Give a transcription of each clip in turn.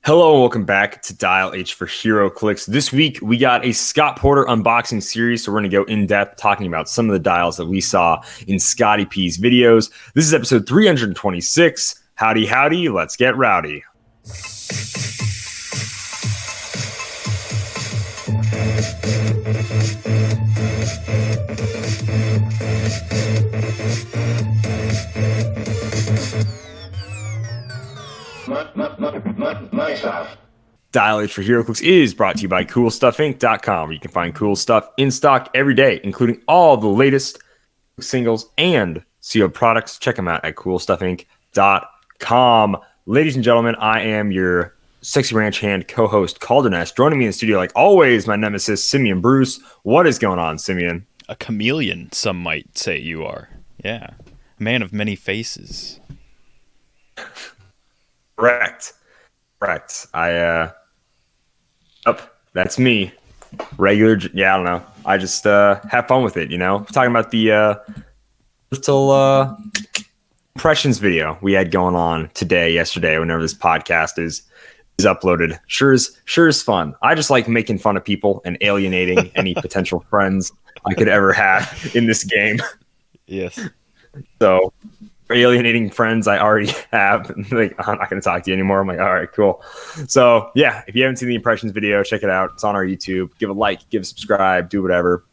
Hello and welcome back to Dial H for Heroclix. This week we got a Scott Porter unboxing series, so we're going to go in depth talking about some of the dials that we saw in Scotty P's videos. This is episode 326. Howdy, howdy, let's get rowdy. Dial H for Heroclix is brought to you by CoolStuffInc.com, where you can find cool stuff in stock every day, including all the latest singles and sealed products. Check them out at CoolStuffInc.com. Ladies and gentlemen, I am your sexy ranch hand co-host, Kalder and S. Joining me in the studio, like always, my nemesis, Simeon Bruce. What is going on, Simeon? A chameleon, some might say you are. Yeah. A man of many faces. Correct. That's me. Regular, I don't know. I just have fun with it, you know? Talking about the little impressions video we had going on yesterday, whenever this podcast is uploaded. Sure is fun. I just like making fun of people and alienating any potential friends I could ever have in this game. Yes. So, alienating friends I already have, like, I'm not going to talk to you anymore. I'm like, all right, cool. So yeah, if you haven't seen the impressions video, check it out. It's on our YouTube. Give a like, give a subscribe, do whatever.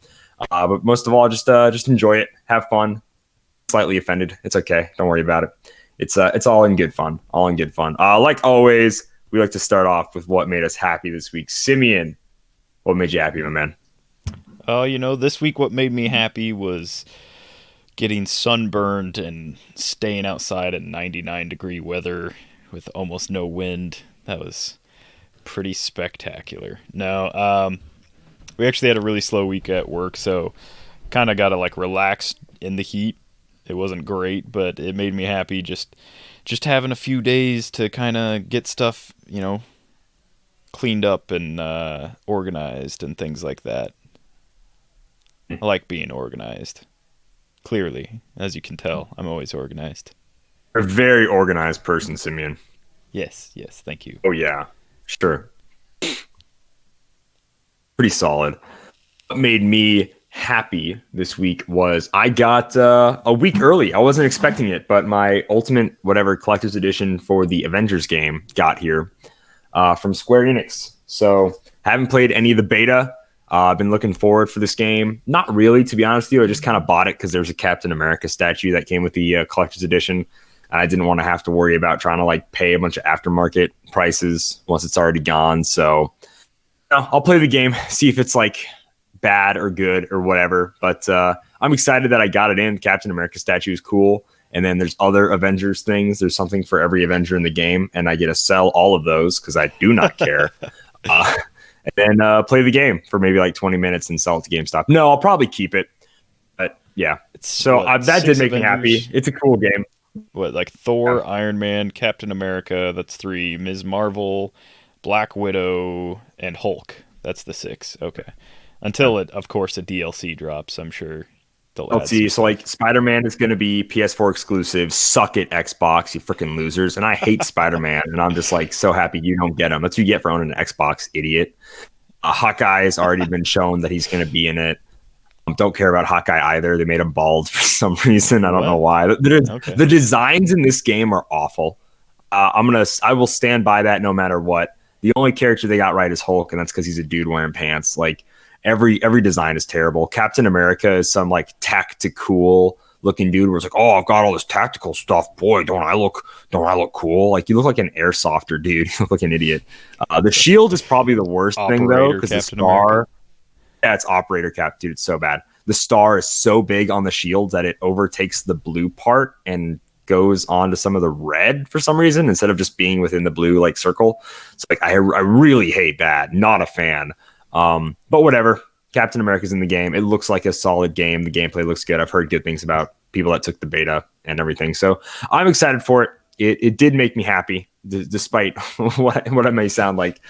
But most of all, just enjoy it, have fun. Slightly offended, it's okay. Don't worry about it. It's all in good fun. Like always, we like to start off with what made us happy this week. Simeon, what made you happy, my man? This week what made me happy was getting sunburned and staying outside at 99-degree weather with almost no wind. That was pretty spectacular. No, we actually had a really slow week at work, so kind of got to relax in the heat. It wasn't great, but it made me happy just having a few days to kind of get stuff, cleaned up and organized and things like that. I like being organized. Clearly, as you can tell, I'm always organized. You're a very organized person, Simeon. Yes, thank you. Oh, yeah, sure. Pretty solid. What made me happy this week was I got a week early. I wasn't expecting it, but my Ultimate Collector's Edition for the Avengers game got here from Square Enix. So, haven't played any of the beta. I've been looking forward for this game. Not really, to be honest with you. I just kind of bought it because there's a Captain America statue that came with the collector's edition. I didn't want to have to worry about trying to pay a bunch of aftermarket prices once it's already gone. So I'll play the game, see if it's bad or good or whatever. But I'm excited that I got it in. Captain America statue is cool. And then there's other Avengers things. There's something for every Avenger in the game. And I get to sell all of those because I do not care. And then play the game for maybe 20 minutes and sell it to GameStop. No, I'll probably keep it. But yeah. That did make me happy. It's a cool game. What, Thor, yeah. Iron Man, Captain America, that's 3. Ms. Marvel, Black Widow, and Hulk. That's the 6. Okay. Until of course, a DLC drops, I'm sure. Let's see. So Spider-Man is going to be PS4 exclusive. Suck it, Xbox, you freaking losers. And I hate Spider-Man, and I'm just so happy you don't get him. That's what you get for owning an Xbox, idiot. Hawkeye has already been shown that he's going to be in it. Don't care about Hawkeye either. They made him bald for some reason. I don't know why. The designs in this game are awful. I will stand by that no matter what. The only character they got right is Hulk, and that's because he's a dude wearing pants. Every design is terrible. Captain America is some tactical looking dude where it's oh, I've got all this tactical stuff. Boy, don't I look cool? You look like an airsofter dude. You look like an idiot. The shield is probably the worst thing though, because the star. Yeah, it's Operator Cap, dude. It's so bad. The star is so big on the shield that it overtakes the blue part and goes on to some of the red for some reason instead of just being within the blue circle. So I really hate that. Not a fan. But whatever. Captain America's in the game. It looks like a solid game. The gameplay looks good. I've heard good things about people that took the beta and everything. So I'm excited for it. It did make me happy, despite what I may sound like.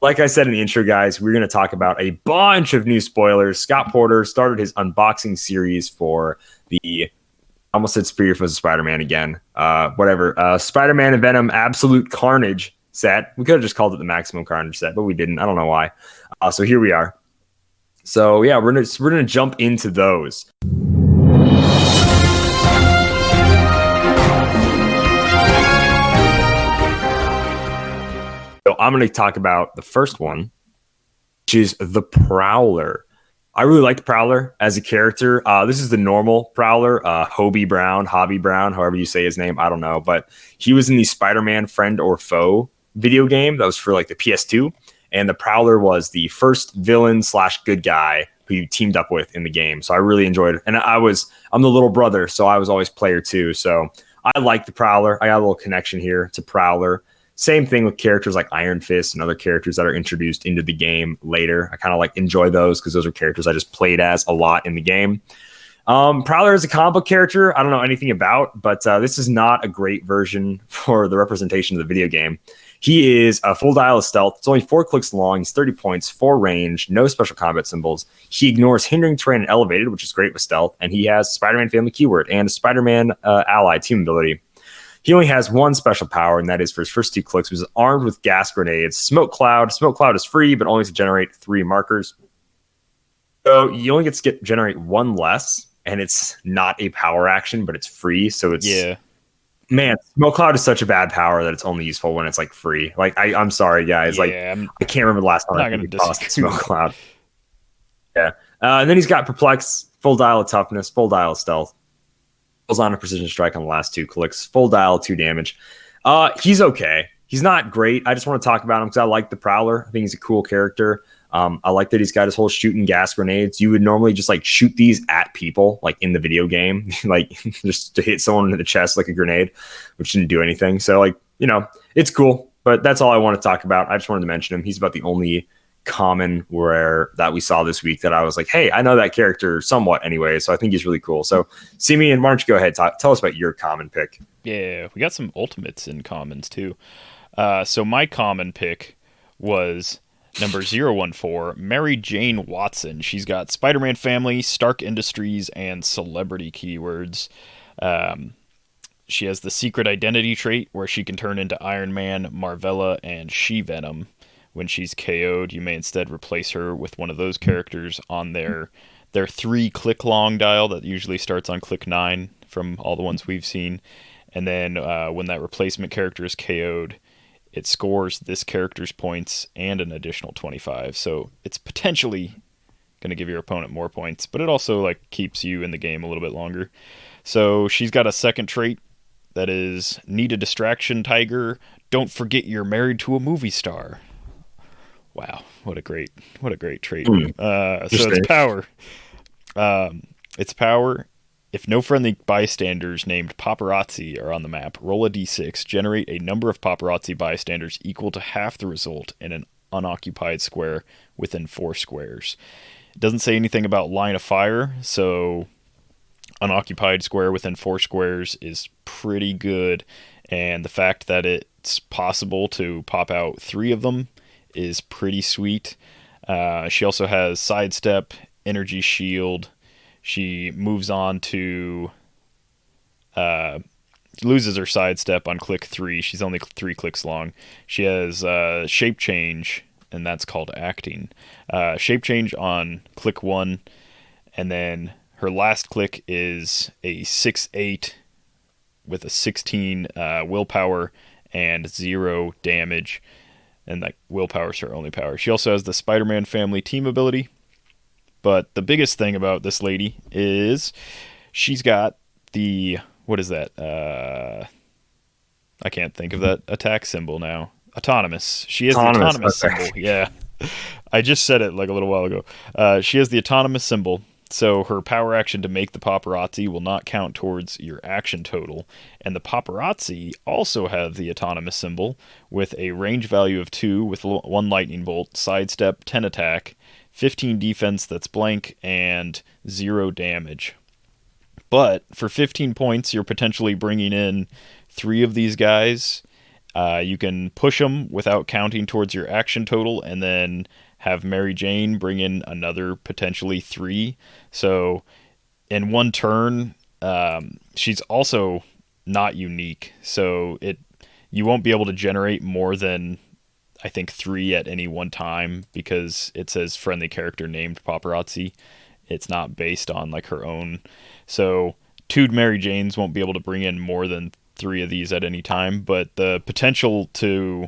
Like I said in the intro, guys, we're going to talk about a bunch of new spoilers. Scott Porter started his unboxing series for the, I almost said Superior Foes of Spider-Man again. Spider-Man and Venom Absolute Carnage set. We could have just called it the Maximum Carnage set, but we didn't. I don't know why. So here we are. So yeah, we're gonna jump into those. So I'm going to talk about the first one, which is the Prowler. I really like the Prowler as a character. This is the normal Prowler, Hobie Brown, however you say his name. I don't know. But he was in the Spider-Man Friend or Foe video game that was for like the PS2. And the Prowler was the first villain / good guy who you teamed up with in the game. So I really enjoyed it. And I'm the little brother, so I was always player 2. So I like the Prowler. I got a little connection here to Prowler. Same thing with characters like Iron Fist and other characters that are introduced into the game later. I kind of like enjoy those because those are characters I just played as a lot in the game. Prowler is a comic book character I don't know anything about, but this is not a great version for the representation of the video game. He is a full dial of stealth. It's only 4 clicks long. He's 30 points, 4 range, no special combat symbols. He ignores hindering terrain and elevated, which is great with stealth. And he has Spider-Man family keyword and a Spider-Man ally team ability. He only has one special power, and that is for his first 2 clicks, which is armed with gas grenades. Smoke Cloud. Smoke Cloud is free, but only to generate 3 markers. So you only get to generate 1 less, and it's not a power action, but it's free. So it's man, Smoke Cloud is such a bad power that it's only useful when it's like free. Like I'm sorry, guys. I can't remember the last time I tossed Smoke Cloud. Yeah, and then he's got Perplex, full dial of toughness, full dial of stealth. On a precision strike on the last 2 clicks, full dial, 2 damage. He's okay. He's not great. I just want to talk about him because I like the Prowler. I think he's a cool character. I like that he's got his whole shooting gas grenades. You would normally just like shoot these at people, like in the video game, like just to hit someone in the chest like a grenade, which didn't do anything. So like, it's cool, but that's all I want to talk about. I just wanted to mention him. He's about the only common rare that we saw this week that I was like, hey, I know that character somewhat anyway, so I think he's really cool. So Simeon, why don't you go ahead, tell us about your common pick. Yeah, we got some ultimates in commons too. So my common pick was number 014, Mary Jane Watson. She's got Spider-Man family, Stark Industries, and celebrity keywords. She has the secret identity trait where she can turn into Iron Man, Marvella, and She-Venom. When she's KO'd, you may instead replace her with one of those characters on their 3 click long dial that usually starts on click 9 from all the ones we've seen. And then when that replacement character is KO'd, it scores this character's points and an additional 25. So it's potentially going to give your opponent more points, but it also like keeps you in the game a little bit longer. So she's got a second trait that is need a distraction, Tiger. Don't forget you're married to a movie star. Wow, what a great trait. So it's power. It's power. If no friendly bystanders named paparazzi are on the map, roll a d6, generate a number of paparazzi bystanders equal to half the result in an unoccupied square within 4 squares. It doesn't say anything about line of fire, so unoccupied square within 4 squares is pretty good. And the fact that it's possible to pop out 3 of them is pretty sweet. She also has sidestep, energy shield. She moves on to loses her sidestep on click 3. She's only 3 clicks long. She has shape change, and that's called acting. Shape change on click 1, and then her last click is a 6/8 with a 16 willpower and 0 damage. And like willpower is her only power. She also has the Spider-Man family team ability. But the biggest thing about this lady is she's got the, what is that? I can't think of that attack symbol now. Autonomous. She has the autonomous symbol. Yeah. I just said it like a little while ago. She has the autonomous symbol. So her power action to make the paparazzi will not count towards your action total. And the paparazzi also have the autonomous symbol with a range value of 2 with 1 lightning bolt, sidestep, 10 attack, 15 defense that's blank, and 0 damage. But for 15 points, you're potentially bringing in 3 of these guys. You can push them without counting towards your action total, and then have Mary Jane bring in another potentially 3. So in one turn, she's also not unique. So you won't be able to generate more than, I think, 3 at any one time because it says friendly character named Paparazzi. It's not based on like her own. So 2 Mary Janes won't be able to bring in more than 3 of these at any time, but the potential to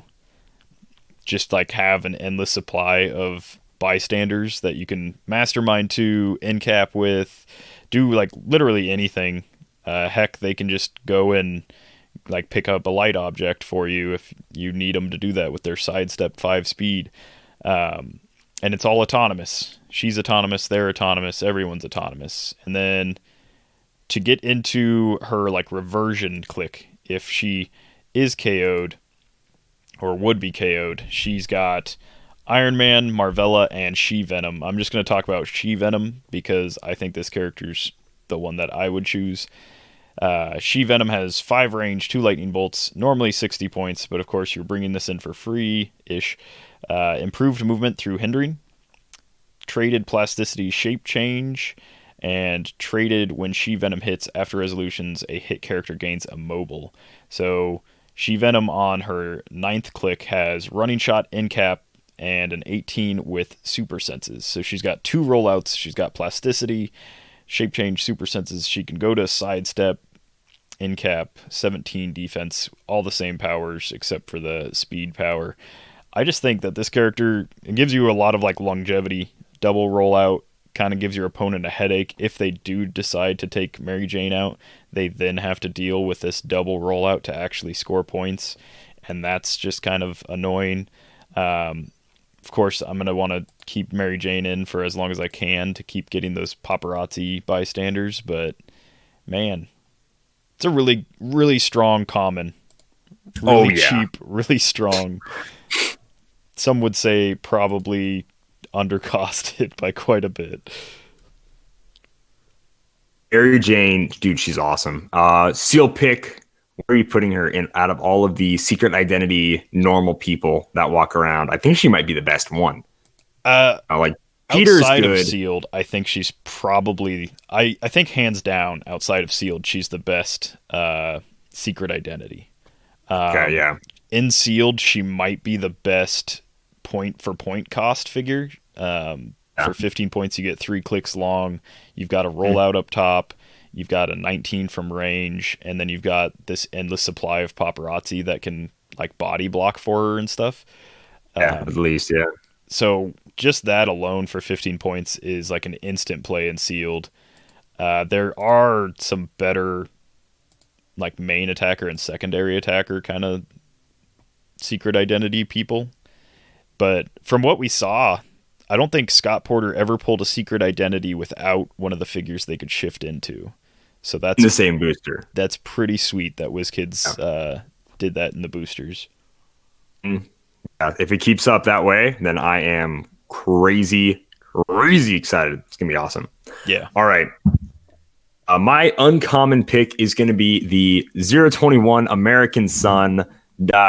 just like have an endless supply of bystanders that you can mastermind to, in-cap with, do like literally anything. Heck, they can just go and like pick up a light object for you if you need them to do that with their sidestep 5 speed. And it's all autonomous. She's autonomous, they're autonomous, everyone's autonomous. And then to get into her like reversion click, if she is KO'd or would be KO'd, she's got Iron Man, Marvella, and She-Venom. I'm just going to talk about She-Venom because I think this character's the one that I would choose. She-Venom has 5 range, 2 lightning bolts, normally 60 points, but of course you're bringing this in for free-ish. Improved movement through hindering, traded plasticity shape change, and traded when She-Venom hits after resolutions, a hit character gains a mobile. So She-Venom on her 9th click has running shot, in-cap, and an 18 with super senses. So she's got 2 rollouts. She's got plasticity, shape change, super senses. She can go to sidestep, in-cap, 17 defense, all the same powers except for the speed power. I just think that this character, it gives you a lot of like longevity. Double rollout kind of gives your opponent a headache. If they do decide to take Mary Jane out, they then have to deal with this double rollout to actually score points, and that's just kind of annoying. Of course, I'm going to want to keep Mary Jane in for as long as I can to keep getting those paparazzi bystanders, but man, it's a really, really strong common. Really cheap, really strong. Some would say probably undercosted by quite a bit. Mary Jane, dude, she's awesome. Seal pick, where are you putting her in out of all of the secret identity normal people that walk around? I think she might be the best one. Like Peter's outside good. Of Sealed, I think she's probably I think hands down outside of Sealed, she's the best secret identity. Okay, yeah. In Sealed, she might be the best point for point cost figure. For 15 points, you get 3 clicks long. You've got a rollout up top. You've got a 19 from range, and then you've got this endless supply of paparazzi that can like body block for her and stuff. Yeah, at least, yeah. So just that alone for 15 points is like an instant play in Sealed. There are some better like main attacker and secondary attacker kind of secret identity people. But from what we saw, I don't think Scott Porter ever pulled a secret identity without one of the figures they could shift into. So that's in the same booster. That's pretty sweet that WizKids did that in the boosters. If it keeps up that way, then I am crazy excited. It's going to be awesome. Yeah. All right. My uncommon pick is going to be the 021 American Sun.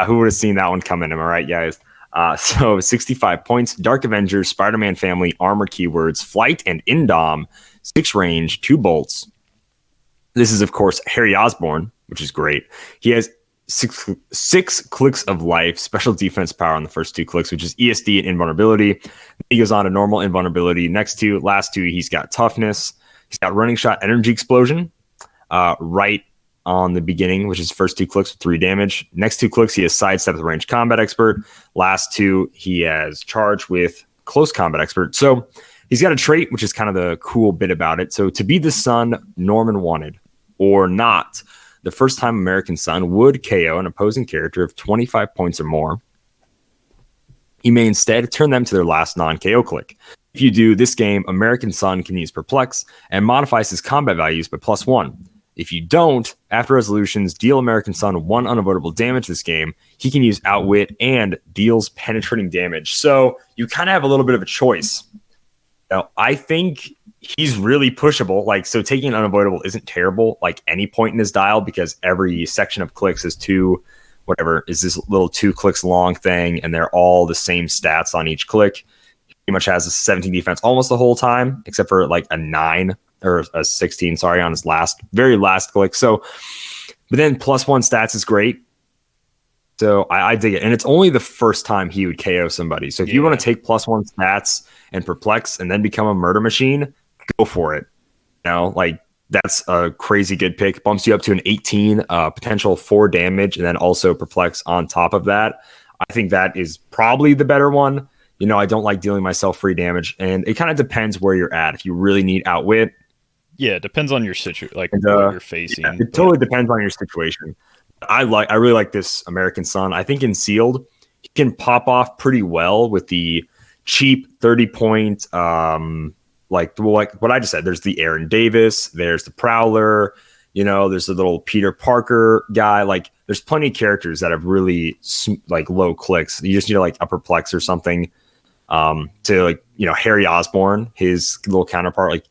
Who would have seen that one coming? Am I right, guys? So 65 points, Dark Avengers, Spider-Man family, armor keywords, flight and indom, 6 range, 2 bolts. This is, of course, Harry Osborne, which is great. He has six clicks of life, special defense power on the first 2 clicks, which is ESD and invulnerability. He goes on to normal invulnerability. Last 2, he's got toughness. He's got running shot, energy explosion, right on the beginning, which is first 2 clicks with 3 damage. Next 2 clicks, he has sidestep with range combat expert. Last 2, he has charge with close combat expert. So he's got a trait, which is kind of the cool bit about it. So to be the Sun Norman wanted or not, the first time American Sun would KO an opposing character of 25 points or more. He may instead turn them to their last non-KO click. If you do this game, American Sun can use Perplex and modifies his combat values by +1. If you don't, after resolutions, deal American Sun 1 unavoidable damage this game, he can use Outwit and deals penetrating damage. So you kind of have a little bit of a choice. Now, I think he's really pushable. Like, so taking unavoidable isn't terrible, like any point in his dial, because every section of clicks is 2, whatever, is this little 2 clicks long thing, and they're all the same stats on each click. He pretty much has a 17 defense almost the whole time, except for like a 9 or a 16, sorry, on his very last click. So, but then +1 stats is great. So I dig it. And it's only the first time he would KO somebody. So if you want to take +1 stats and perplex and then become a murder machine, go for it. Like that's a crazy good pick. Bumps you up to an 18, potential 4 damage, and then also perplex on top of that. I think that is probably the better one. I don't like dealing myself free damage, and it kind of depends where you're at. If you really need outwit, it depends on your situation, like what you're facing. Yeah, it totally depends on your situation. I really like this American Son. I think in sealed, he can pop off pretty well with the cheap 30-point, like what I just said. There's the Aaron Davis, there's the Prowler, there's the little Peter Parker guy. Like, there's plenty of characters that have really like low clicks. You just need like a perplex or something to like Harry Osborne, his little counterpart, like.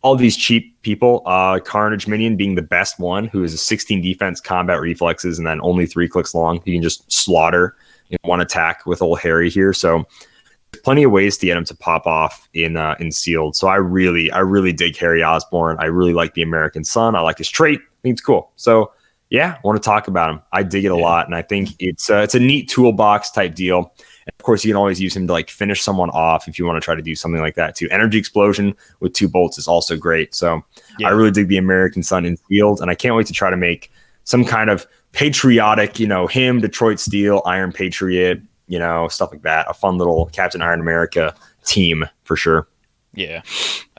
All these cheap people, Carnage Minion being the best one, who is a 16 defense, combat reflexes, and then only 3 clicks long. You can just slaughter in one attack with old Harry here. So there's plenty of ways to get him to pop off in sealed. So I really dig Harry Osborne. I really like the American Son. I like his trait. I think it's cool. So yeah, I want to talk about him. I dig it a lot, and I think it's a neat toolbox type deal. And of course, you can always use him to like finish someone off if you want to try to do something like that too. Energy Explosion with 2 bolts is also great. So I really dig the American Son in sealed, and I can't wait to try to make some kind of patriotic, him, Detroit Steel, Iron Patriot, stuff like that. A fun little Captain Iron America team for sure. Yeah.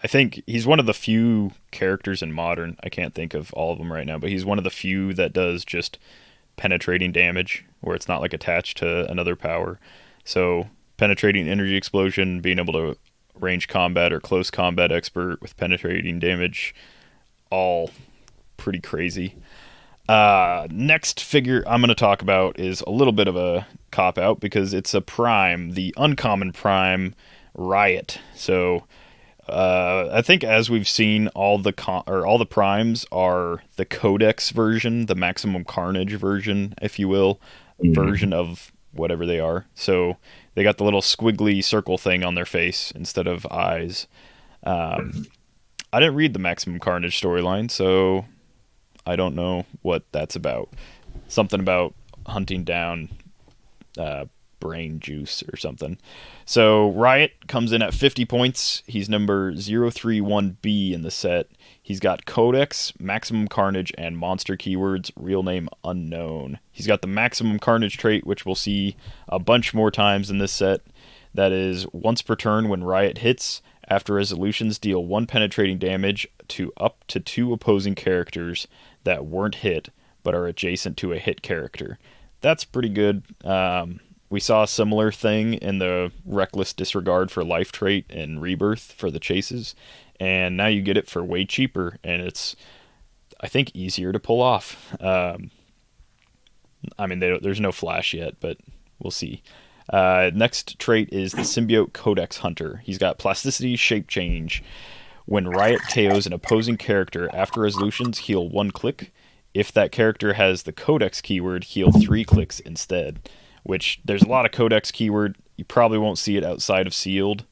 I think he's one of the few characters in Modern. I can't think of all of them right now, but he's one of the few that does just penetrating damage where it's not like attached to another power. So penetrating energy explosion, being able to range combat or close combat expert with penetrating damage, all pretty crazy. Next figure I'm going to talk about is a little bit of a cop-out because it's a prime, the uncommon prime Riot. So I think as we've seen, all the primes are the Codex version, the Maximum Carnage version, if you will, version of whatever they are. So they got the little squiggly circle thing on their face instead of eyes. I didn't read the Maximum Carnage storyline, so I don't know what that's about. Something about hunting down brain juice or something. So Riot comes in at 50 points. He's number 031B in the set. He's got Codex, Maximum Carnage, and monster keywords, real name unknown. He's got the Maximum Carnage trait, which we'll see a bunch more times in this set. That is, once per turn when Riot hits, after resolutions deal 1 penetrating damage to up to 2 opposing characters that weren't hit, but are adjacent to a hit character. That's pretty good. We saw a similar thing in the Reckless Disregard for Life trait in Rebirth for the chases, and now you get it for way cheaper, and it's, I think, easier to pull off. There's no flash yet, but we'll see. Next trait is the Symbiote Codex Hunter. He's got Plasticity Shape Change. When Riot KOs an opposing character, after resolutions, heal 1 click. If that character has the Codex keyword, heal 3 clicks instead. Which, there's a lot of Codex keyword. You probably won't see it outside of sealed.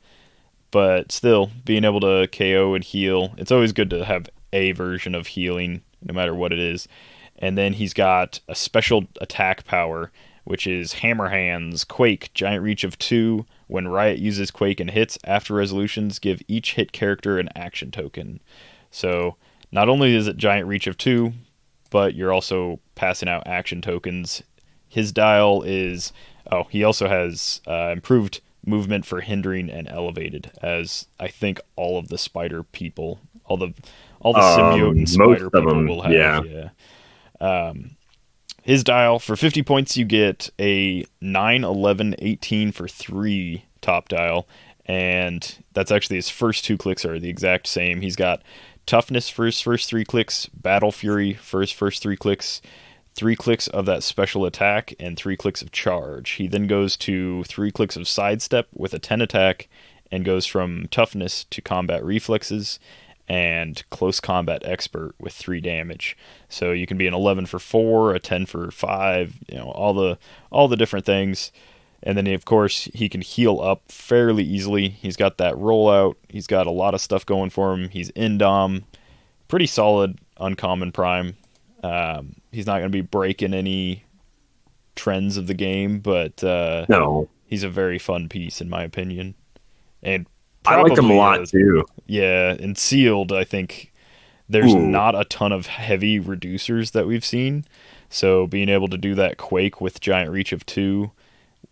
But still, being able to KO and heal, it's always good to have a version of healing, no matter what it is. And then he's got a special attack power, which is Hammer Hands, Quake, Giant Reach of 2. When Riot uses Quake and hits, after resolutions, give each hit character an action token. So, not only is it Giant Reach of 2, but you're also passing out action tokens. His dial is... Oh, he also has improved movement for hindering and elevated, as I think all of the spider people, all the symbiote and spider people will have. Yeah. His dial, for 50 points, you get a 9, 11, 18 for 3 top dial, and that's actually his first 2 clicks are the exact same. He's got Toughness for his first 3 clicks, Battle Fury for his first 3 clicks, 3 clicks of that special attack, and 3 clicks of charge. He then goes to 3 clicks of sidestep with a 10 attack, and goes from toughness to combat reflexes, and close combat expert with 3 damage. So you can be an 11 for 4, a 10 for 5, all the different things. And then of course he can heal up fairly easily. He's got that rollout. He's got a lot of stuff going for him. He's Indom, pretty solid uncommon prime. He's not going to be breaking any trends of the game, but No, he's a very fun piece in my opinion. And I liked him a probably lot too. yeah, and sealed, I think there's Ooh, not a ton of heavy reducers that we've seen. So being able to do that Quake with giant reach of 2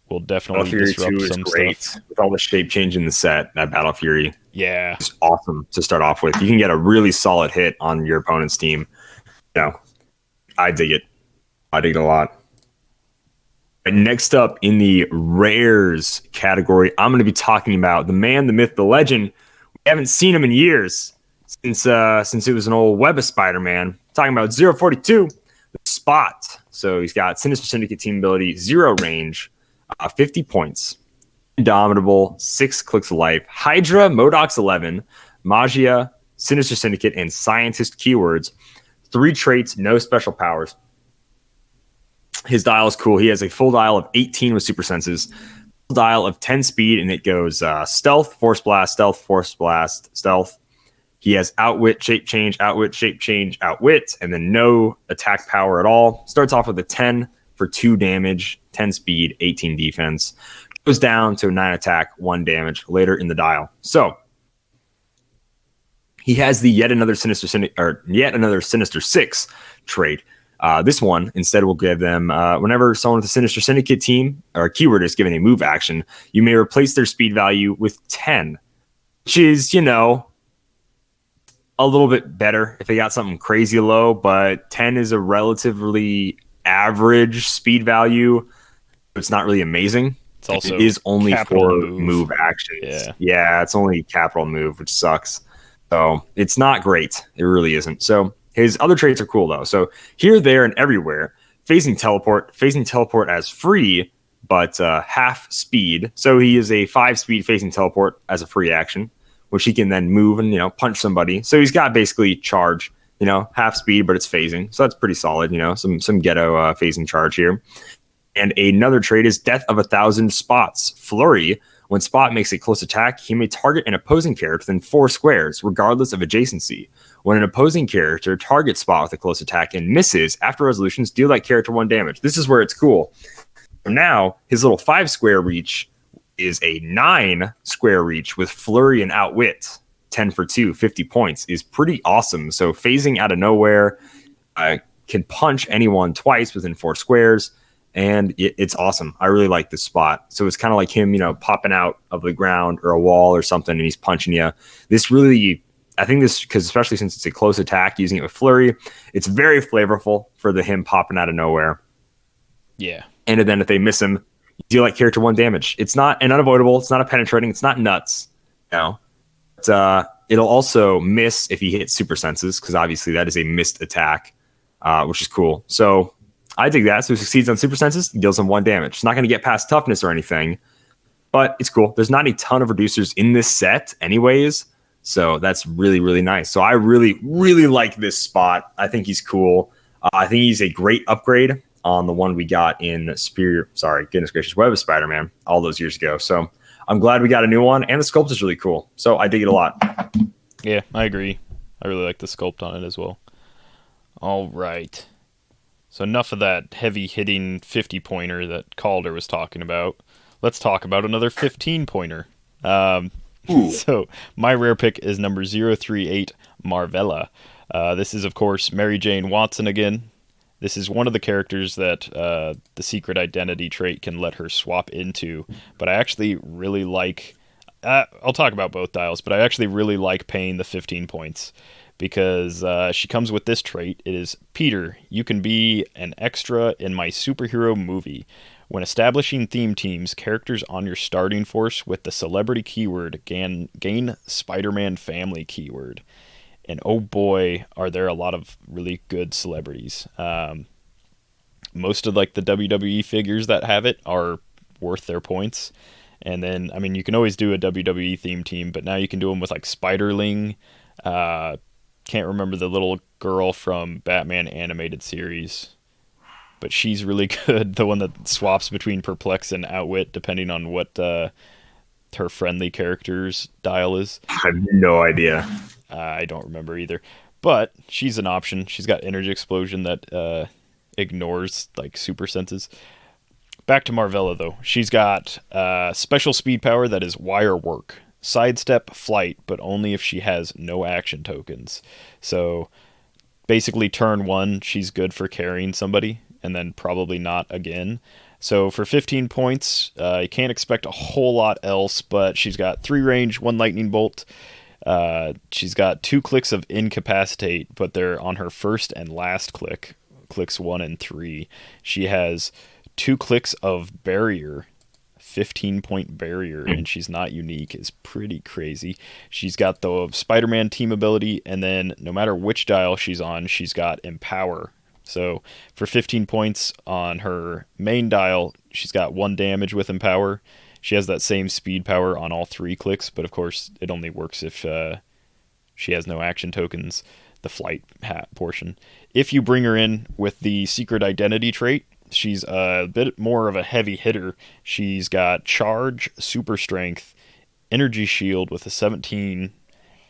will Battle definitely Fury disrupt 2 is some great stuff. with all the shape change in the set. That Battle Fury Yeah. is awesome to start off with. You can get a really solid hit on your opponent's team. You know, I dig it. I dig it a lot. And next up in the rares category, I'm going to be talking about the man, the myth, the legend. We haven't seen him in years since it was an old Web of Spider-Man. Talking about 042, the Spot. So he's got Sinister Syndicate team ability, 0 range, 50 points, Indomitable, 6 clicks of life, Hydra, Modox 11, Magia, Sinister Syndicate, and Scientist keywords. 3 traits, no special powers. His dial is cool. He has a full dial of 18 with super senses, full dial of 10 speed, and it goes stealth, force blast, stealth, force blast, stealth. He has outwit, shape change, outwit, and then no attack power at all. Starts off with a 10 for 2 damage, 10 speed, 18 defense. Goes down to 9 attack, 1 damage later in the dial. So he has the yet another Sinister 6 trait. This one instead will give them whenever someone with a Sinister Syndicate team or keyword is given a move action, you may replace their speed value with 10, which is, a little bit better if they got something crazy low, but 10 is a relatively average speed value. It's not really amazing. It's also it is only for move actions. Yeah, it's only capital move, which sucks. So it's not great. It really isn't. So his other traits are cool though. So here, there, and everywhere. Phasing teleport as free, but half speed. So he is a 5 speed phasing teleport as a free action, which he can then move and punch somebody. So he's got basically charge, half speed, but it's phasing. So that's pretty solid. Some ghetto phasing charge here. And another trait is Death of 1,000 Spots. Flurry. When Spot makes a close attack, he may target an opposing character within 4 squares, regardless of adjacency. When an opposing character targets Spot with a close attack and misses, after resolutions, deal that character 1 damage. This is where it's cool. Now, his little 5 square reach is a 9 square reach with Flurry and Outwit. 10 for 2, 50 points is pretty awesome. So phasing out of nowhere, can punch anyone twice within 4 squares. And it's awesome. I really like this Spot. So it's kind of like him, popping out of the ground or a wall or something, and he's punching you. This really, I think this, because especially since it's a close attack, using it with Flurry, it's very flavorful for him popping out of nowhere. Yeah. And then if they miss him, you deal that character 1 damage. It's not an unavoidable. It's not a penetrating. It's not nuts. But it'll also miss if he hits super senses, because obviously that is a missed attack, which is cool. So I dig that. So he succeeds on super senses, he deals him 1 damage. It's not going to get past toughness or anything, but it's cool. There's not a ton of reducers in this set anyways, so that's really, really nice. So I really, really like this Spot. I think he's cool. I think he's a great upgrade on the one we got in goodness gracious, Web of Spider-Man all those years ago. So I'm glad we got a new one, and the sculpt is really cool. So I dig it a lot. Yeah, I agree. I really like the sculpt on it as well. All right. So enough of that heavy-hitting 50-pointer that Kalder was talking about. Let's talk about another 15-pointer. So my rare pick is number 038, Marvella. This is, of course, Mary Jane Watson again. This is one of the characters that the secret identity trait can let her swap into. But I actually really like... I'll talk about both dials, but I actually really like paying the 15 points. Because she comes with this trait. It is, Peter, you can be an extra in my superhero movie. When establishing theme teams, characters on your starting force with the celebrity keyword gain Spider-Man family keyword. And oh boy, are there a lot of really good celebrities. Most of the WWE figures that have it are worth their points. And then, you can always do a WWE theme team, but now you can do them with Spiderling, can't remember the little girl from Batman animated series, but she's really good. The one that swaps between Perplex and Outwit depending on what her friendly character's dial is. I have no idea. I don't remember either, but she's an option. She's got energy explosion that ignores super senses. back to Marvella, though. She's got special speed power that is wire work. Sidestep, flight, but only if she has no action tokens. So basically turn 1, she's good for carrying somebody, and then probably not again. So for 15 points, you can't expect a whole lot else, but she's got 3 range, 1 lightning bolt. She's got 2 clicks of incapacitate, but they're on her first and last click, clicks 1 and 3. She has 2 clicks of barrier, 15-point barrier, and she's not unique. Is pretty crazy. She's got the Spider-Man team ability, and then no matter which dial she's on, she's got Empower. So for 15 points on her main dial, she's got 1 damage with Empower. She has that same speed power on all 3 clicks, but of course it only works if she has no action tokens, the flight hat portion. If you bring her in with the secret identity trait, she's a bit more of a heavy hitter. She's got charge, super strength, energy shield with a 17,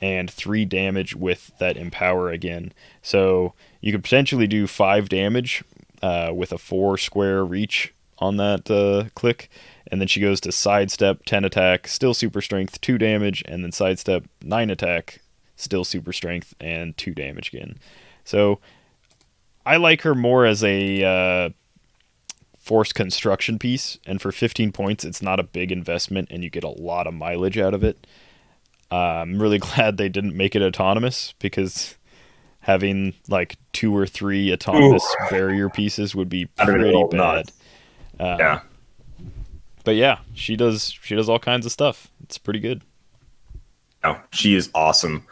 and 3 damage with that Empower again. So you could potentially do 5 damage with a 4 square reach on that click. And then she goes to sidestep, 10 attack, still super strength, 2 damage, and then sidestep, 9 attack, still super strength, and 2 damage again. So I like her more as a force construction piece, and for 15 points, it's not a big investment, and you get a lot of mileage out of it. I'm really glad they didn't make it autonomous, because having like 2 or 3 autonomous barrier pieces would be pretty bad. Yeah. But yeah, she does all kinds of stuff. It's pretty good. Oh, she is awesome.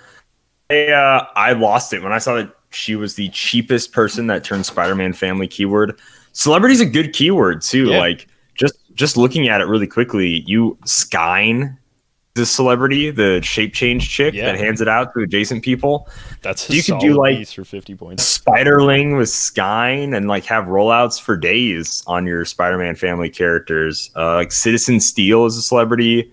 I lost it when I saw that she was the cheapest person that turned Spider-Man family keyword. Celebrity's a good keyword too. Yeah. Like just looking at it really quickly, Skyne, the celebrity, the shape change chick that hands it out to adjacent people. That's a you could solid do like piece for 50 points. Spiderling with Skyne and like have rollouts for days on your Spider-Man family characters. Like Citizen Steel is a celebrity.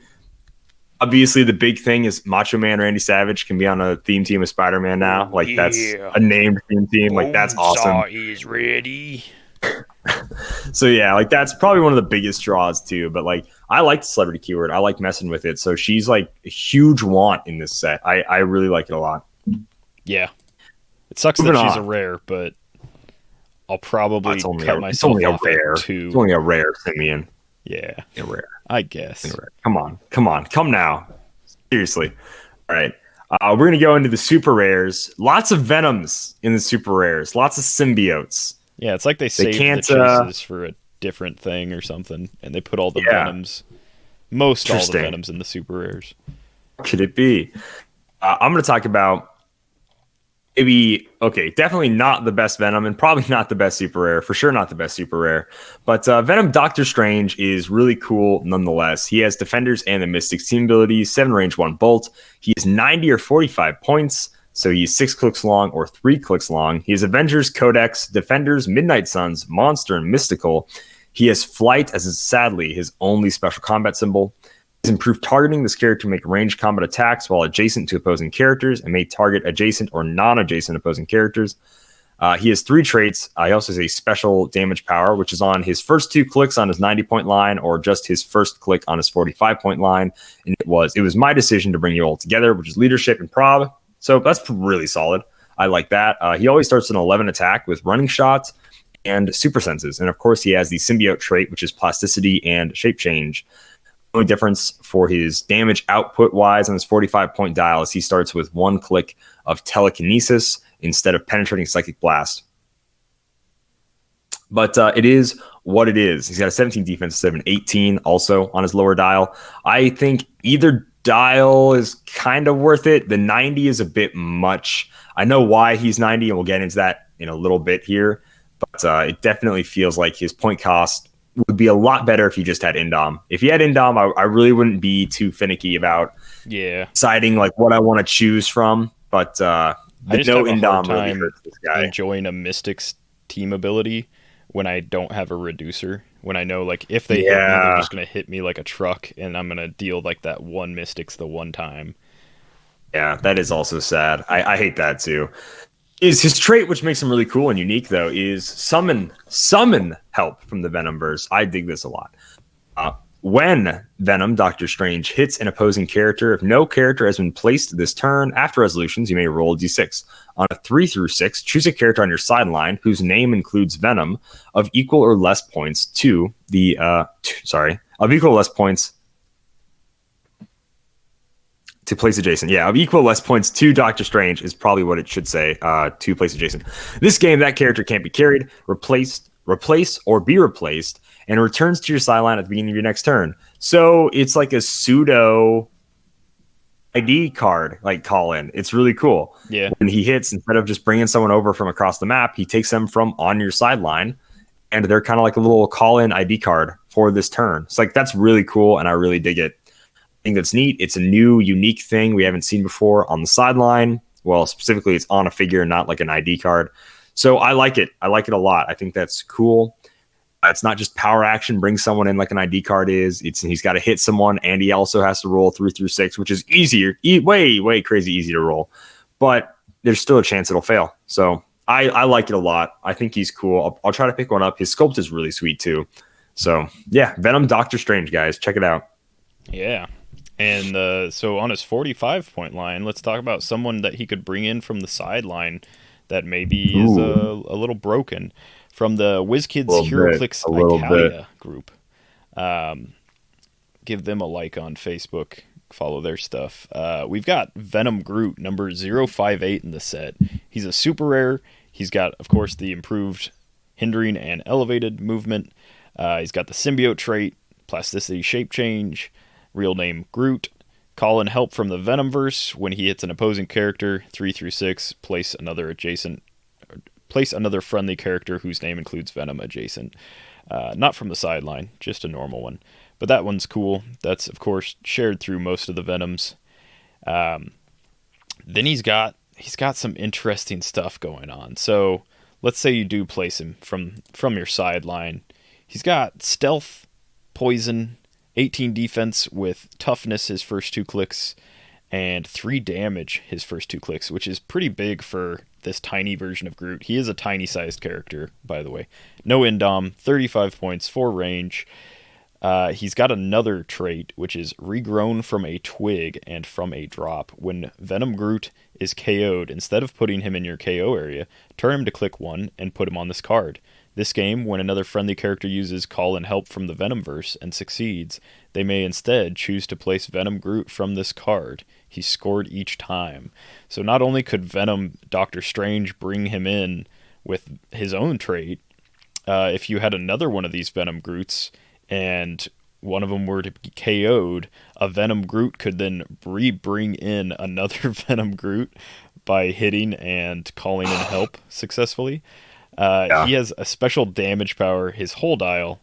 Obviously, the big thing is Macho Man Randy Savage can be on a theme team with Spider-Man now. Like that's a named theme team. Like that's awesome. Is ready. So yeah, like that's probably one of the biggest draws too. But like I like the celebrity keyword. I like messing with it. So she's like a huge want in this set. I really like it a lot. Yeah. It sucks that she's a rare, but I'll probably cut myself off at 2. It's only a rare, Simeon. Yeah. A rare. I guess. Come on. Come now. Seriously. All right. We're going to go into the super rares. Lots of Venoms in the super rares. Lots of symbiotes. Yeah, it's like they saved the chases for a different thing or something, and they put all the Venoms, all the Venoms in the super rares. Could it be? I'm going to talk about definitely not the best Venom, and probably not the best super rare. For sure not the best super rare. But Venom Doctor Strange is really cool nonetheless. He has Defenders and the Mystics team abilities, 7 range, 1 bolt. He is 90 or 45 points. So he's 6 clicks long or 3 clicks long. He has Avengers, Codex, Defenders, Midnight Suns, Monster, and Mystical. He has Flight as sadly his only special combat symbol. He's improved targeting. This character make ranged combat attacks while adjacent to opposing characters and may target adjacent or non-adjacent opposing characters. He has 3 traits. He also has a special damage power, which is on his first 2 clicks on his 90-point line or just his first click on his 45-point line. And it was my decision to bring you all together, which is leadership and prob. So that's really solid. I like that. He always starts an 11 attack with running shots and super senses. And of course, he has the symbiote trait, which is plasticity and shape change. The only difference for his damage output wise on his 45-point dial is he starts with 1 click of telekinesis instead of penetrating psychic blast. But it is what it is. He's got a 17 defense instead of an 18 also on his lower dial. I think either dial is kind of worth it. The 90 is a bit much. I know why he's 90, and we'll get into that in a little bit here. But it definitely feels like his point cost would be a lot better if he just had Indom. If he had Indom, I really wouldn't be too finicky about deciding like what I want to choose from. But I just have a hard time really hurts this guy. enjoying a Mystics team ability when I don't have a reducer. When I know like if they hit me, they're just gonna hit me like a truck, and I'm gonna deal like that 1 Mystics the one time. Yeah, that is also sad. I hate that too. is his trait, which makes him really cool and unique, though, is summon help from the Venomverse. I dig this a lot. When Venom, Doctor Strange, hits an opposing character, if no character has been placed this turn after resolutions, you may roll a d6. On a 3 through 6, choose a character on your sideline whose name includes Venom of equal or less points to the of equal or less points to place adjacent. Yeah, of equal or less points to Doctor Strange is probably what it should say, to place adjacent. This game, that character can't be carried, replace, or be replaced, and returns to your sideline at the beginning of your next turn. So it's like a pseudo ID card, like call-in. It's really cool. Yeah. When he hits, instead of just bringing someone over from across the map, he takes them from on your sideline, and they're kind of like a little call-in ID card for this turn. It's like, that's really cool, and I really dig it. I think that's neat. It's a new, unique thing we haven't seen before on the sideline. Well, specifically, it's on a figure, not like an ID card. So I like it. I like it a lot. I think that's cool. It's not just power action, bring someone in like an ID card is. He's got to hit someone, and he also has to roll 3 through 6, which is easier, way crazy easy to roll. But there's still a chance it'll fail. So I like it a lot. I think he's cool. I'll try to pick one up. His sculpt is really sweet too. So yeah, Venom Doctor Strange, guys, check it out. Yeah. And so on his 45-point line, let's talk about someone that he could bring in from the sideline that maybe is a little broken. From the WizKids Heroclix Italia group. Give them a like on Facebook. Follow their stuff. We've got Venom Groot, number 058 in the set. He's a super rare. He's got, of course, the improved hindering and elevated movement. He's got the symbiote trait, plasticity shape change, real name Groot. Call in help from the Venomverse. When he hits an opposing character, 3 through 6, place another friendly character whose name includes Venom adjacent. Not from the sideline, just a normal one. But that one's cool. That's, of course, shared through most of the Venoms. Then he's got some interesting stuff going on. So let's say you do place him from your sideline. He's got stealth, poison, 18 defense with toughness his first 2 clicks, and 3 damage his first 2 clicks, which is pretty big for this tiny version of Groot. He is a tiny-sized character, by the way. No indom, 35 points, 4 range. He's got another trait, which is regrown from a twig and from a drop. When Venom Groot is KO'd, instead of putting him in your KO area, turn him to click 1 and put him on this card. This game, when another friendly character uses call and help from the Venomverse and succeeds, they may instead choose to place Venom Groot from this card. He's scored each time. So not only could Venom Doctor Strange bring him in with his own trait, if you had another one of these Venom Groots and one of them were to be KO'd, a Venom Groot could then bring in another Venom Groot by hitting and calling in help successfully. He has a special damage power, his whole dial,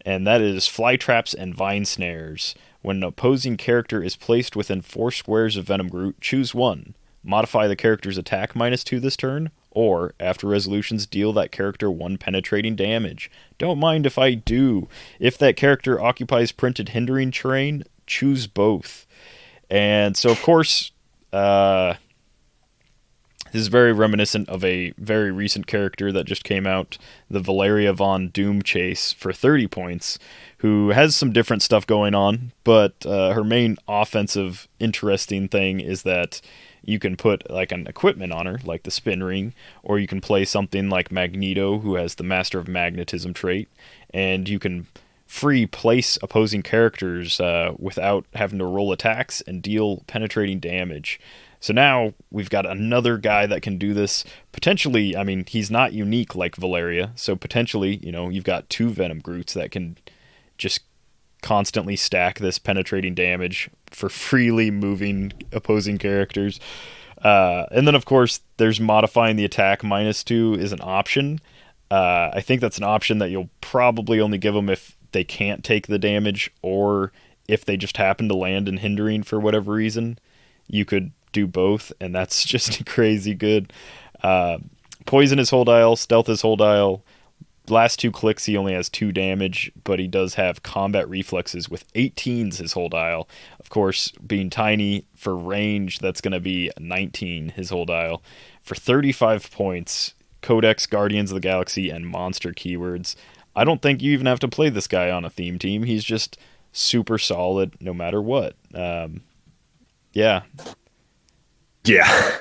and that is fly traps and vine snares. When an opposing character is placed within 4 squares of Venom Groot, choose one. Modify the character's attack -2 this turn, or, after resolutions, deal that character 1 penetrating damage. Don't mind if I do. If that character occupies printed hindering terrain, choose both. And so, of course, this is very reminiscent of a very recent character that just came out, the Valeria Von Doom Chase, for 30 points, who has some different stuff going on, but her main offensive interesting thing is that you can put like an equipment on her, like the spin ring, or you can play something like Magneto, who has the Master of Magnetism trait, and you can free place opposing characters without having to roll attacks and deal penetrating damage. So now we've got another guy that can do this. Potentially, I mean, he's not unique like Valeria, so potentially, you've got 2 Venom Groots that can just constantly stack this penetrating damage for freely moving opposing characters. And then, of course, there's modifying the attack -2 is an option. I think that's an option that you'll probably only give them if they can't take the damage, or if they just happen to land in hindering for whatever reason. You could do both, and that's just crazy good. Poison is whole dial, stealth is whole dial, last 2 clicks, he only has 2 damage, but he does have combat reflexes with 18s his whole dial. Of course, being tiny for range, that's going to be 19 his whole dial. For 35 points, Codex, Guardians of the Galaxy, and monster keywords. I don't think you even have to play this guy on a theme team. He's just super solid no matter what. Yeah. Yeah.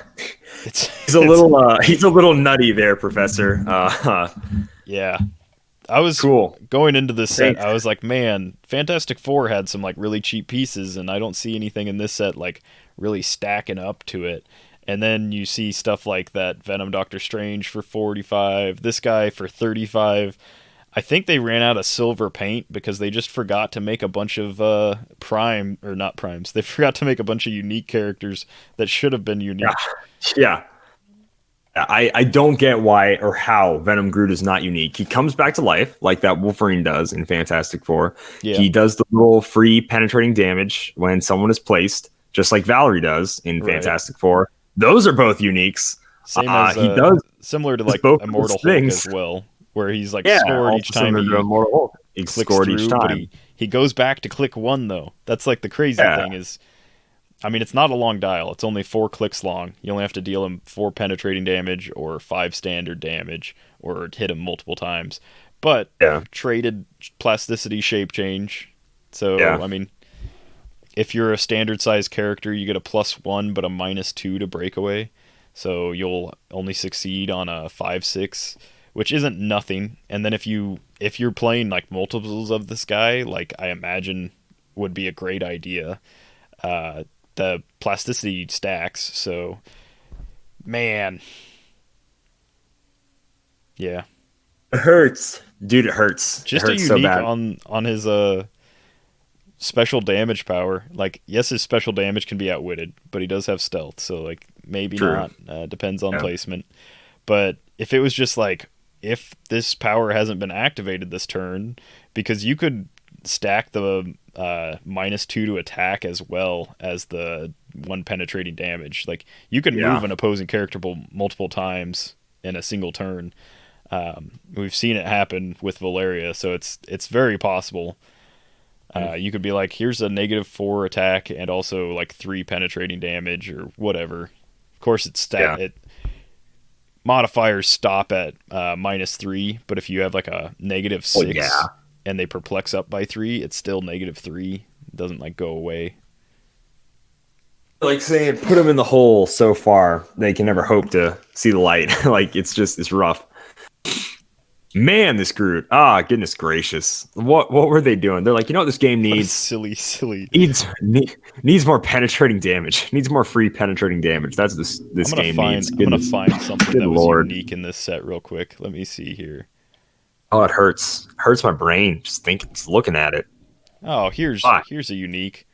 He's a little nutty there, Professor. Yeah. I was going into this set, I was like, man, Fantastic Four had some like really cheap pieces, and I don't see anything in this set like really stacking up to it. And then you see stuff like that Venom Doctor Strange for 45, this guy for 35. I think they ran out of silver paint because they just forgot to make a bunch of not primes. They forgot to make a bunch of unique characters that should have been unique. Yeah. I don't get why or how Venom Groot is not unique. He comes back to life like that Wolverine does in Fantastic Four. Yeah. He does the little free penetrating damage when someone is placed, just like Valkyrie does in Fantastic Four. Those are both uniques. Same as he does similar to like Immortal Hulk as well, where he's like scored each time he scored each time. But he goes back to click 1 though. That's like the crazy thing is. I mean, it's not a long dial. It's only 4 clicks long. You only have to deal him 4 penetrating damage or 5 standard damage or hit him multiple times. But traded plasticity shape change. So, I mean, if you're a standard size character, you get a +1 but a -2 to breakaway. So you'll only succeed on a 5/6, which isn't nothing. And then if you're playing like multiples of this guy, like I imagine would be a great idea. The plasticity stacks, so man, yeah, it hurts, dude. It hurts. Just it hurts a unique so on his special damage power. Like, yes, his special damage can be outwitted, but he does have stealth, so like maybe not. Depends on placement. But if it was just like if this power hasn't been activated this turn, because you could stack the -2 to attack as well as the 1 penetrating damage. Like you can move an opposing character multiple times in a single turn. We've seen it happen with Valeria, so it's very possible. You could be like, here's a -4 attack and also like 3 penetrating damage or whatever. Of course, it modifiers stop at -3, but if you have like a -6. And they perplex up by 3, it's still -3. It doesn't like go away. Like saying, put them in the hole so far they can never hope to see the light. Like it's rough. Man, this Groot. Goodness gracious. What were they doing? They're like, you know what this game needs? Silly. Needs more penetrating damage. Needs more free penetrating damage. That's this game needs. I'm gonna find something that was unique in this set real quick. Let me see here. Oh, it hurts. It hurts my brain just looking at it. Oh, here's a unique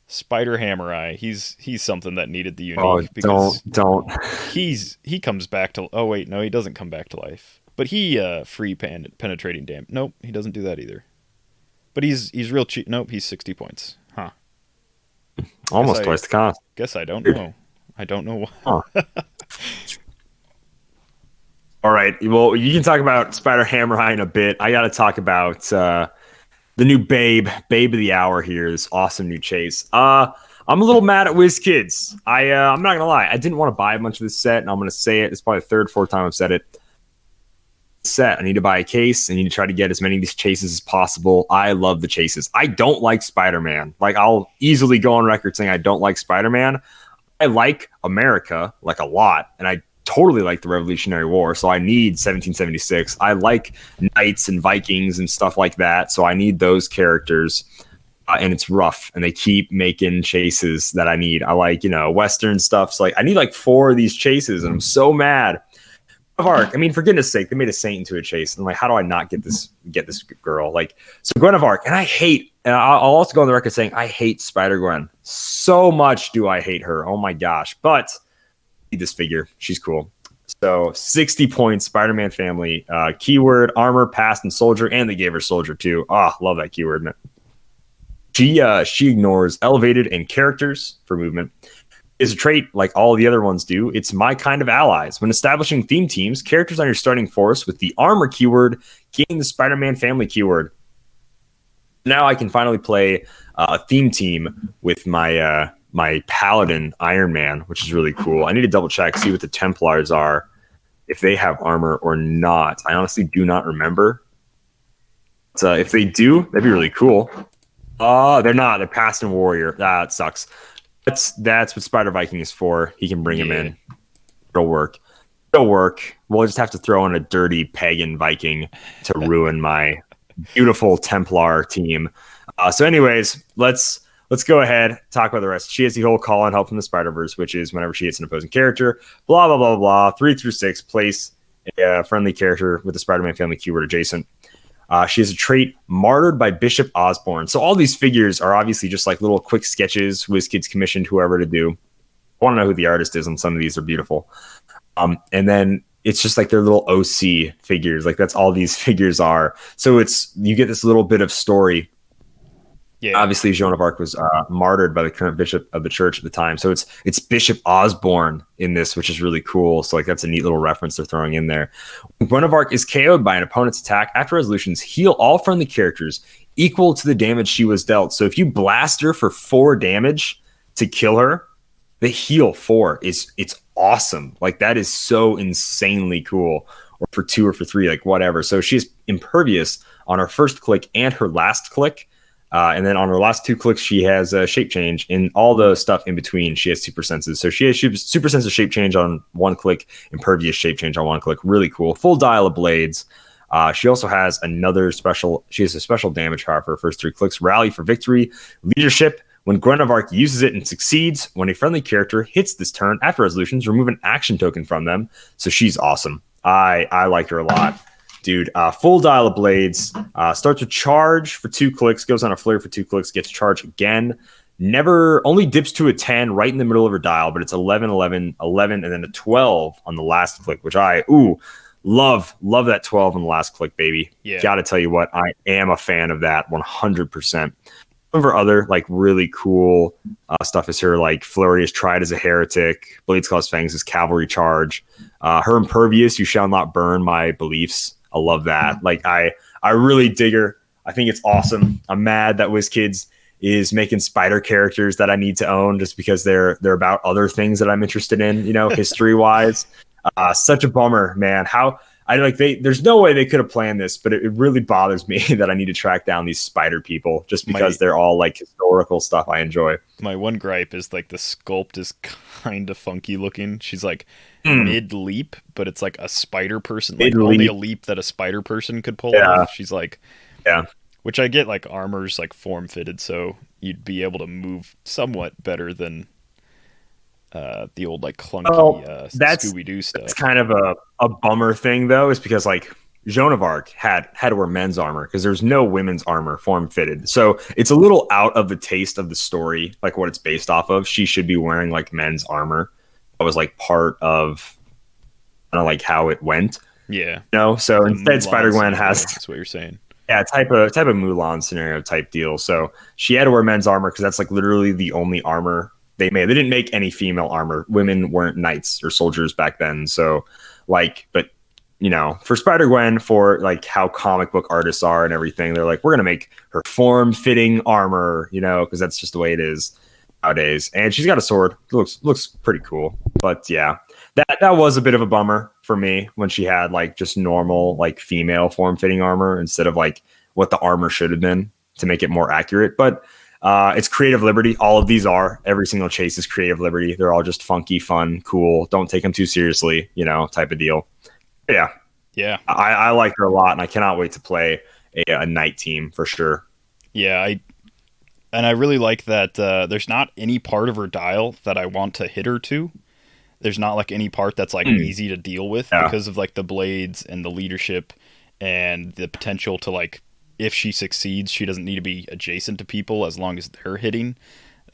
Spider Hammer Eye. He's something that needed the unique. Don't. He comes back to. Oh wait, no, he doesn't come back to life. But he free penetrating damage. Nope, he doesn't do that either. But he's real cheap. Nope, he's 60 points. Huh. Almost twice the cost. Guess I don't know. I don't know why. Huh. All right. Well, you can talk about Spider Hammer Eye in a bit. I got to talk about the new babe of the hour here. This awesome new chase. I'm a little mad at WizKids. I'm not gonna lie. I didn't want to buy a bunch of this set, and I'm gonna say it. It's probably the third, fourth time I've said it. Set. I need to buy a case. I need to try to get as many of these chases as possible. I love the chases. I don't like Spider-Man. Like I'll easily go on record saying I don't like Spider-Man. I like America like a lot, and I totally like the Revolutionary War, so I need 1776. I like Knights and Vikings and stuff like that, so I need those characters, and it's rough, and they keep making chases that I need. I like, Western stuff, so like I need like 4 of these chases, and I'm so mad. Joan of Arc, I mean, for goodness sake, they made a saint into a chase, and like, how do I not get this girl? Like, so Joan of Arc, and I'll also go on the record saying I hate Spider-Gwen. So much do I hate her. Oh my gosh, but this figure, she's cool. So 60 points, Spider-Man family, keyword armor, past, and soldier, and they gave her soldier too. Love that keyword. She ignores elevated and characters for movement. Is a trait like all the other ones do. It's my kind of allies. When establishing theme teams, characters on your starting force with the armor keyword gain the Spider-Man family keyword. Now I can finally play a theme team with my my Paladin Iron Man, which is really cool. I need to double check, see what the Templars are, if they have armor or not. I honestly do not remember. So if they do, that'd be really cool. They're not. They're Past and Warrior. That sucks. That's what Spider Viking is for. He can bring him in. It'll work. We'll just have to throw in a dirty pagan Viking to ruin my beautiful Templar team. So anyways, let's go ahead, talk about the rest. She has the whole call and help from the Spider-Verse, which is whenever she hits an opposing character, blah, blah, blah, blah, 3 through 6, place a friendly character with the Spider-Man family keyword adjacent. She has a trait, Martyred by Bishop Osborne. So all these figures are obviously just like little quick sketches WizKids commissioned whoever to do. I want to know who the artist is, and some of these are beautiful. And then it's just like their little OC figures. Like that's all these figures are. So you get this little bit of story. Yeah. Obviously, Joan of Arc was martyred by the current bishop of the church at the time. So it's Bishop Osborne in this, which is really cool. So like that's a neat little reference they're throwing in there. When Joan of Arc is KO'd by an opponent's attack, after resolutions, heal all friendly characters equal to the damage she was dealt. So if you blast her for 4 damage to kill her, the heal 4 it's awesome. Like that is so insanely cool. Or for 2 or for 3, like whatever. So she's impervious on her first click and her last click. And then on her last 2 clicks, she has a shape change. In all the stuff in between, she has super senses. So she has super sense of shape change on 1 click, impervious shape change on 1 click. Really cool. Full dial of blades. She also has a special damage power for her first 3 clicks. Rally for victory. Leadership. When Joan of Arc uses it and succeeds, when a friendly character hits this turn after resolutions, remove an action token from them. So she's awesome. I like her a lot. Dude, full dial of blades, starts with charge for 2 clicks, goes on a flare for 2 clicks, gets charge again. Only dips to a 10 right in the middle of her dial, but it's 11, 11, 11, and then a 12 on the last click, which love that 12 on the last click, baby. Yeah. Gotta tell you what, I am a fan of that 100%. Some of her other like really cool stuff is her like Flurry is tried as a heretic, Blades Claws Fangs is cavalry charge. Her impervious, you shall not burn my beliefs. I love that. Like I really dig her. I think it's awesome. I'm mad that WizKids is making spider characters that I need to own just because they're about other things that I'm interested in, history wise. Such a bummer, man. There's no way they could have planned this, but it really bothers me that I need to track down these spider people just because they're all like historical stuff I enjoy. My one gripe is like the sculpt is kind of funky looking. She's like mid leap, but it's like a spider person, like only a leap that a spider person could pull off. She's like, which I get, like armor's like form fitted, so you'd be able to move somewhat better than the old like clunky Scooby-Doo stuff. That's kind of a bummer thing though, is because like Joan of Arc had to wear men's armor because there's no women's armor form fitted. So it's a little out of the taste of the story, like what it's based off of. She should be wearing like men's armor. That was like part of kind of like how it went. Yeah. So instead Spider-Gwen has that's what you're saying. Yeah, type of Mulan scenario type deal. So she had to wear men's armor because that's like literally the only armor they made. They didn't make any female armor. Women weren't knights or soldiers back then. So like, but for Spider-Gwen, for like how comic book artists are and everything, they're like, we're going to make her form-fitting armor, because that's just the way it is nowadays. And she's got a sword. It looks pretty cool. But yeah, that was a bit of a bummer for me when she had like just normal like female form-fitting armor instead of like what the armor should have been to make it more accurate. But it's creative liberty. All of these are. Every single chase is creative liberty. They're all just funky, fun, cool. Don't take them too seriously, type of deal. Yeah. I like her a lot, and I cannot wait to play a night team for sure. Yeah, I really like that there's not any part of her dial that I want to hit her to. There's not like any part that's like easy to deal with because of like the blades and the leadership and the potential to like, if she succeeds, she doesn't need to be adjacent to people as long as they're hitting.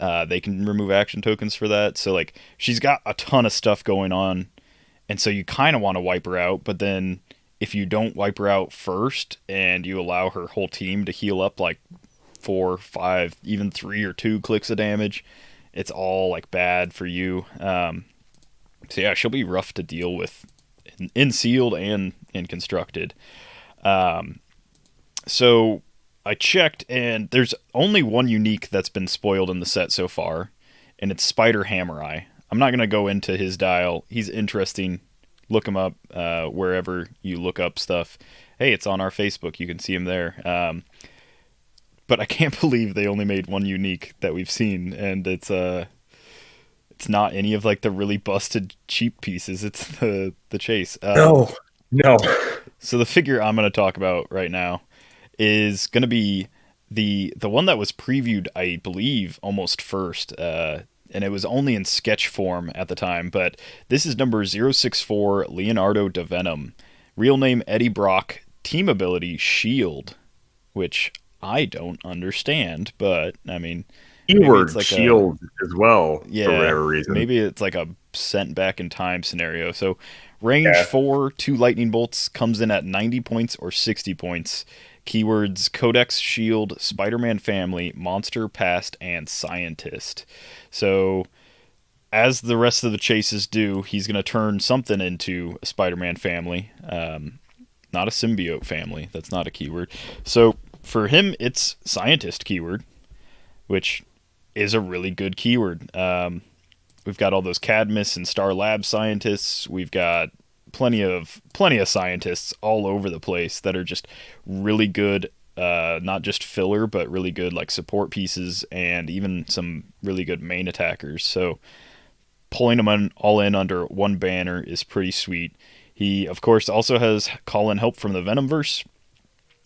They can remove action tokens for that. So like she's got a ton of stuff going on. And so you kind of want to wipe her out, but then if you don't wipe her out first and you allow her whole team to heal up like 4, 5, even 3 or 2 clicks of damage, it's all like bad for you. So yeah, she'll be rough to deal with in sealed and in constructed. So I checked, and there's only one unique that's been spoiled in the set so far, and it's Spider Hammer-Eye. I'm not going to go into his dial. He's interesting. Look him up wherever you look up stuff. Hey, it's on our Facebook. You can see him there. But I can't believe they only made one unique that we've seen, and it's not any of like the really busted cheap pieces. It's the chase. No. So the figure I'm going to talk about right now is going to be the one that was previewed, I believe, almost first, and it was only in sketch form at the time. But this is number 064, Leonardo da Venom. Real name Eddie Brock. Team ability Shield, which I don't understand, but I mean, keyword like shield as well, for whatever reason. Maybe it's like a sent back in time scenario. So range 4, 2 lightning bolts, comes in at 90 points or 60 points. Keywords Codex, Shield, Spider-Man Family, Monster, Past, and Scientist. So as the rest of the chases do, he's going to turn something into a Spider-Man Family. Not a symbiote family. That's not a keyword. So for him, it's Scientist keyword, which is a really good keyword. We've got all those Cadmus and Star Lab scientists. We've got plenty of scientists all over the place that are just really good, not just filler, but really good like support pieces, and even some really good main attackers. So pulling them all in under one banner is pretty sweet. He, of course, also has call-in help from the Venomverse.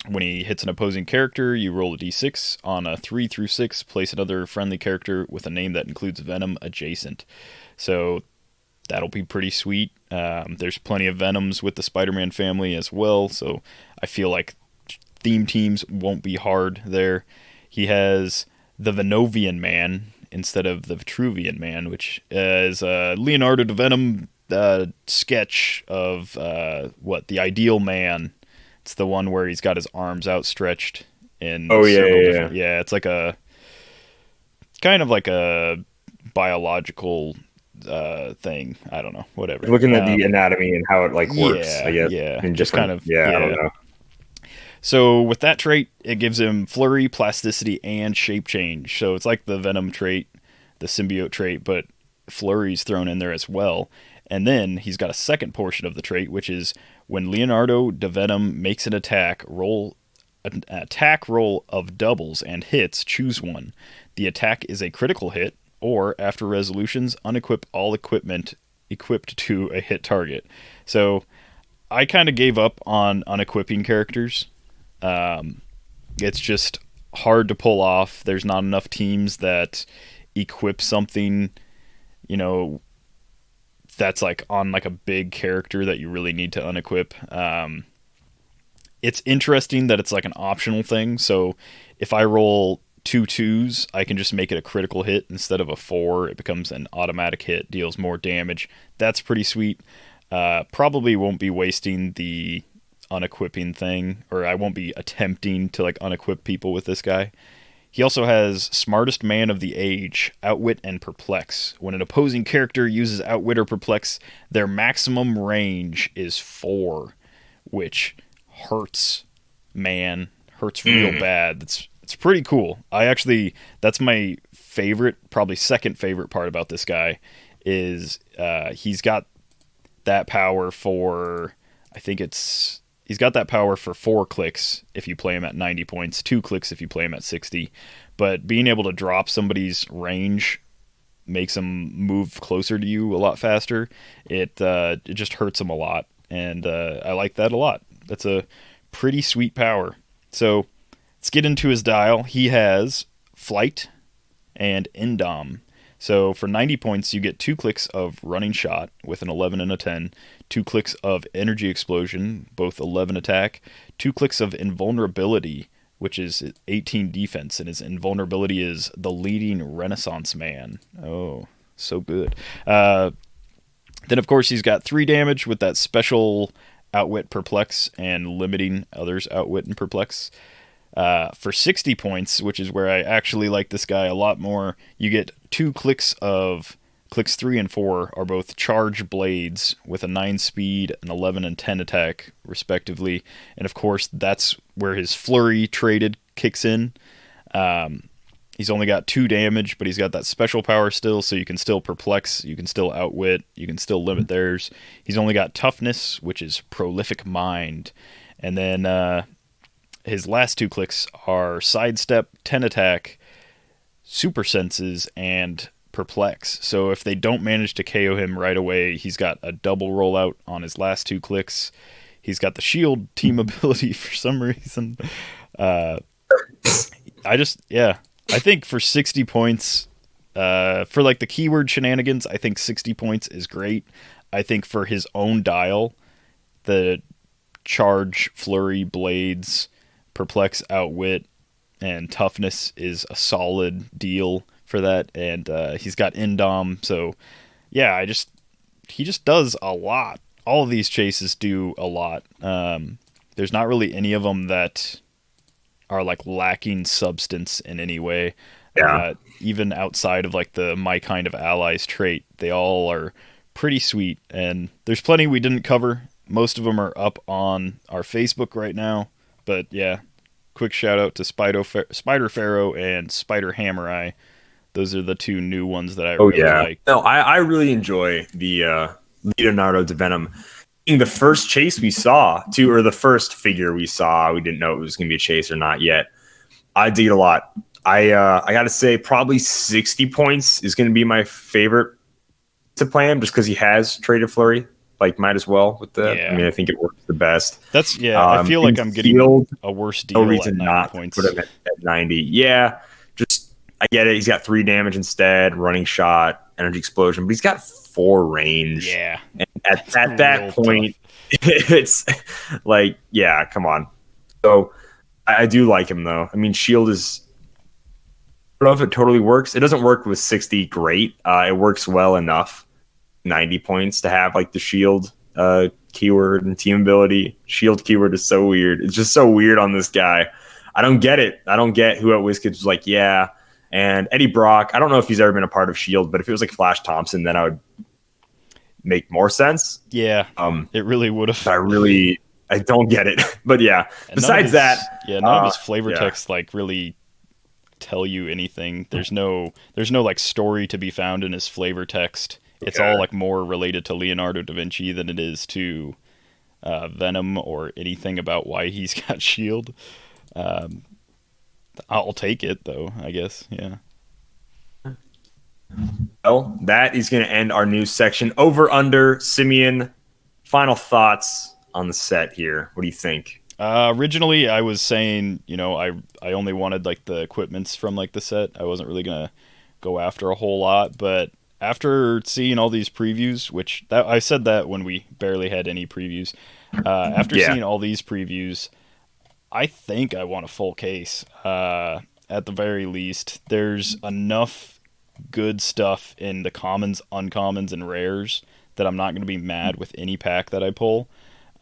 When he hits an opposing character, you roll a d6. On a 3 through 6, place another friendly character with a name that includes Venom adjacent. So that'll be pretty sweet. There's plenty of Venoms with the Spider-Man family as well, so I feel like theme teams won't be hard there. He has the Venovian Man instead of the Vitruvian Man, which is Leonardo da Venom sketch of the ideal man. It's the one where he's got his arms outstretched in yeah, it's like a kind of like a biological thing. I don't know, whatever. Looking at the anatomy and how it like works, I guess. Yeah, and just kind of I don't know. So with that trait, it gives him flurry, plasticity, and shape change. So it's like the Venom trait, the symbiote trait, but flurry's thrown in there as well. And then he's got a second portion of the trait, which is when Leonardo da Venom makes an attack roll of doubles and hits, choose one. The attack is a critical hit, or after resolutions, unequip all equipment equipped to a hit target. So I kind of gave up on unequipping characters. It's just hard to pull off. There's not enough teams that equip something, that's like on like a big character that you really need to unequip. It's interesting that it's like an optional thing. So if I roll 2 2s, I can just make it a critical hit instead of a 4. It becomes an automatic hit, deals more damage. That's pretty sweet. Probably won't be wasting the unequipping thing, or I won't be attempting to like unequip people with this guy. He also has Smartest Man of the Age, Outwit, and Perplex. When an opposing character uses Outwit or Perplex, their maximum range is 4, which hurts, man. Hurts real bad. It's pretty cool. That's my favorite, probably second favorite part about this guy, is he's got that power for, he's got that power for 4 clicks if you play him at 90 points, 2 clicks if you play him at 60. But being able to drop somebody's range makes them move closer to you a lot faster. It just hurts them a lot, and I like that a lot. That's a pretty sweet power. So let's get into his dial. He has Flight and Indom. So for 90 points, you get 2 clicks of Running Shot with an 11 and a 10, 2 clicks of Energy Explosion, both 11 attack, 2 clicks of Invulnerability, which is 18 defense, and his invulnerability is the Leading Renaissance Man. Oh, so good. Then, of course, he's got 3 damage with that special Outwit, Perplex, and limiting others' Outwit and Perplex. For 60 points, which is where I actually like this guy a lot more, you get 2 Clix of Clix 3 and 4 are both charge blades with a 9 speed, an 11 and 10 attack, respectively. And of course, that's where his flurry traded kicks in. He's only got 2 damage, but he's got that special power still, so you can still perplex, you can still outwit, you can still limit theirs. He's only got toughness, which is prolific mind. And then his last 2 clicks are sidestep, 10 attack, super senses, and perplex. So if they don't manage to KO him right away, he's got a double rollout on his last 2 clicks. He's got the shield team ability for some reason. I think for 60 points, for like the keyword shenanigans, I think 60 points is great. I think for his own dial, the charge, flurry, blades, perplex, outwit, and toughness is a solid deal for that. And he's got Indom, so yeah, he just does a lot. All of these chases do a lot. There's not really any of them that are like lacking substance in any way. Yeah. Even outside of like the my kind of allies trait, they all are pretty sweet. And there's plenty we didn't cover. Most of them are up on our Facebook right now. But yeah, quick shout out to Spider Pharaoh and Spider Hammer Eye. Those are the 2 new ones that I really like. No, I really enjoy the Leonardo da Venom. The first chase we saw, or the first figure we saw, we didn't know it was going to be a chase or not yet. I dig it a lot. I got to say, probably 60 points is going to be my favorite to play him, just because he has traded flurry. Like, might as well with that. Yeah. I mean, I think it works the best. That's I feel like I'm getting a worse deal. No reason not points. To put him at 90. Yeah, just I get it. He's got 3 damage instead, running shot, energy explosion, but he's got 4 range. Yeah. And at that point, it's like, yeah, come on. So I do like him, though. I mean, shield is, I don't know if it totally works. It doesn't work with 60 great. It works well enough, 90 points, to have like the shield keyword and team ability. Shield keyword is so weird. It's just so weird on this guy. I don't get it. I don't get who at WizKids was like, yeah. And Eddie Brock, I don't know if he's ever been a part of shield, but if it was like Flash Thompson, then I would make more sense. Yeah, it really would have. I don't get it. But yeah, and besides that, none of his flavor text like really tell you anything. There's no like story to be found in his flavor text. It's all like more related to Leonardo da Vinci than it is to Venom or anything about why he's got shield. I'll take it though, I guess. Yeah. Well, that is going to end our news section. Over under Simeon. Final thoughts on the set here. What do you think? Originally, I was saying, I only wanted like the equipments from like the set. I wasn't really gonna go after a whole lot, but after seeing all these previews, I said that when we barely had any previews. After seeing all these previews, I think I want a full case. At the very least, there's enough good stuff in the commons, uncommons, and rares that I'm not going to be mad with any pack that I pull.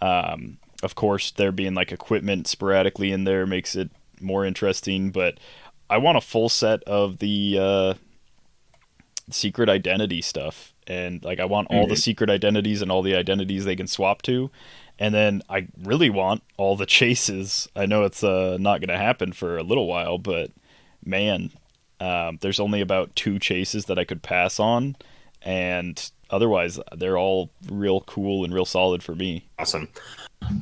Of course, there being like equipment sporadically in there makes it more interesting, but I want a full set of the secret identity stuff, and like I want all the secret identities and all the identities they can swap to, and then I really want all the chases. I know it's not going to happen for a little while, but man, there's only about 2 chases that I could pass on, and otherwise they're all real cool and real solid for me. Awesome.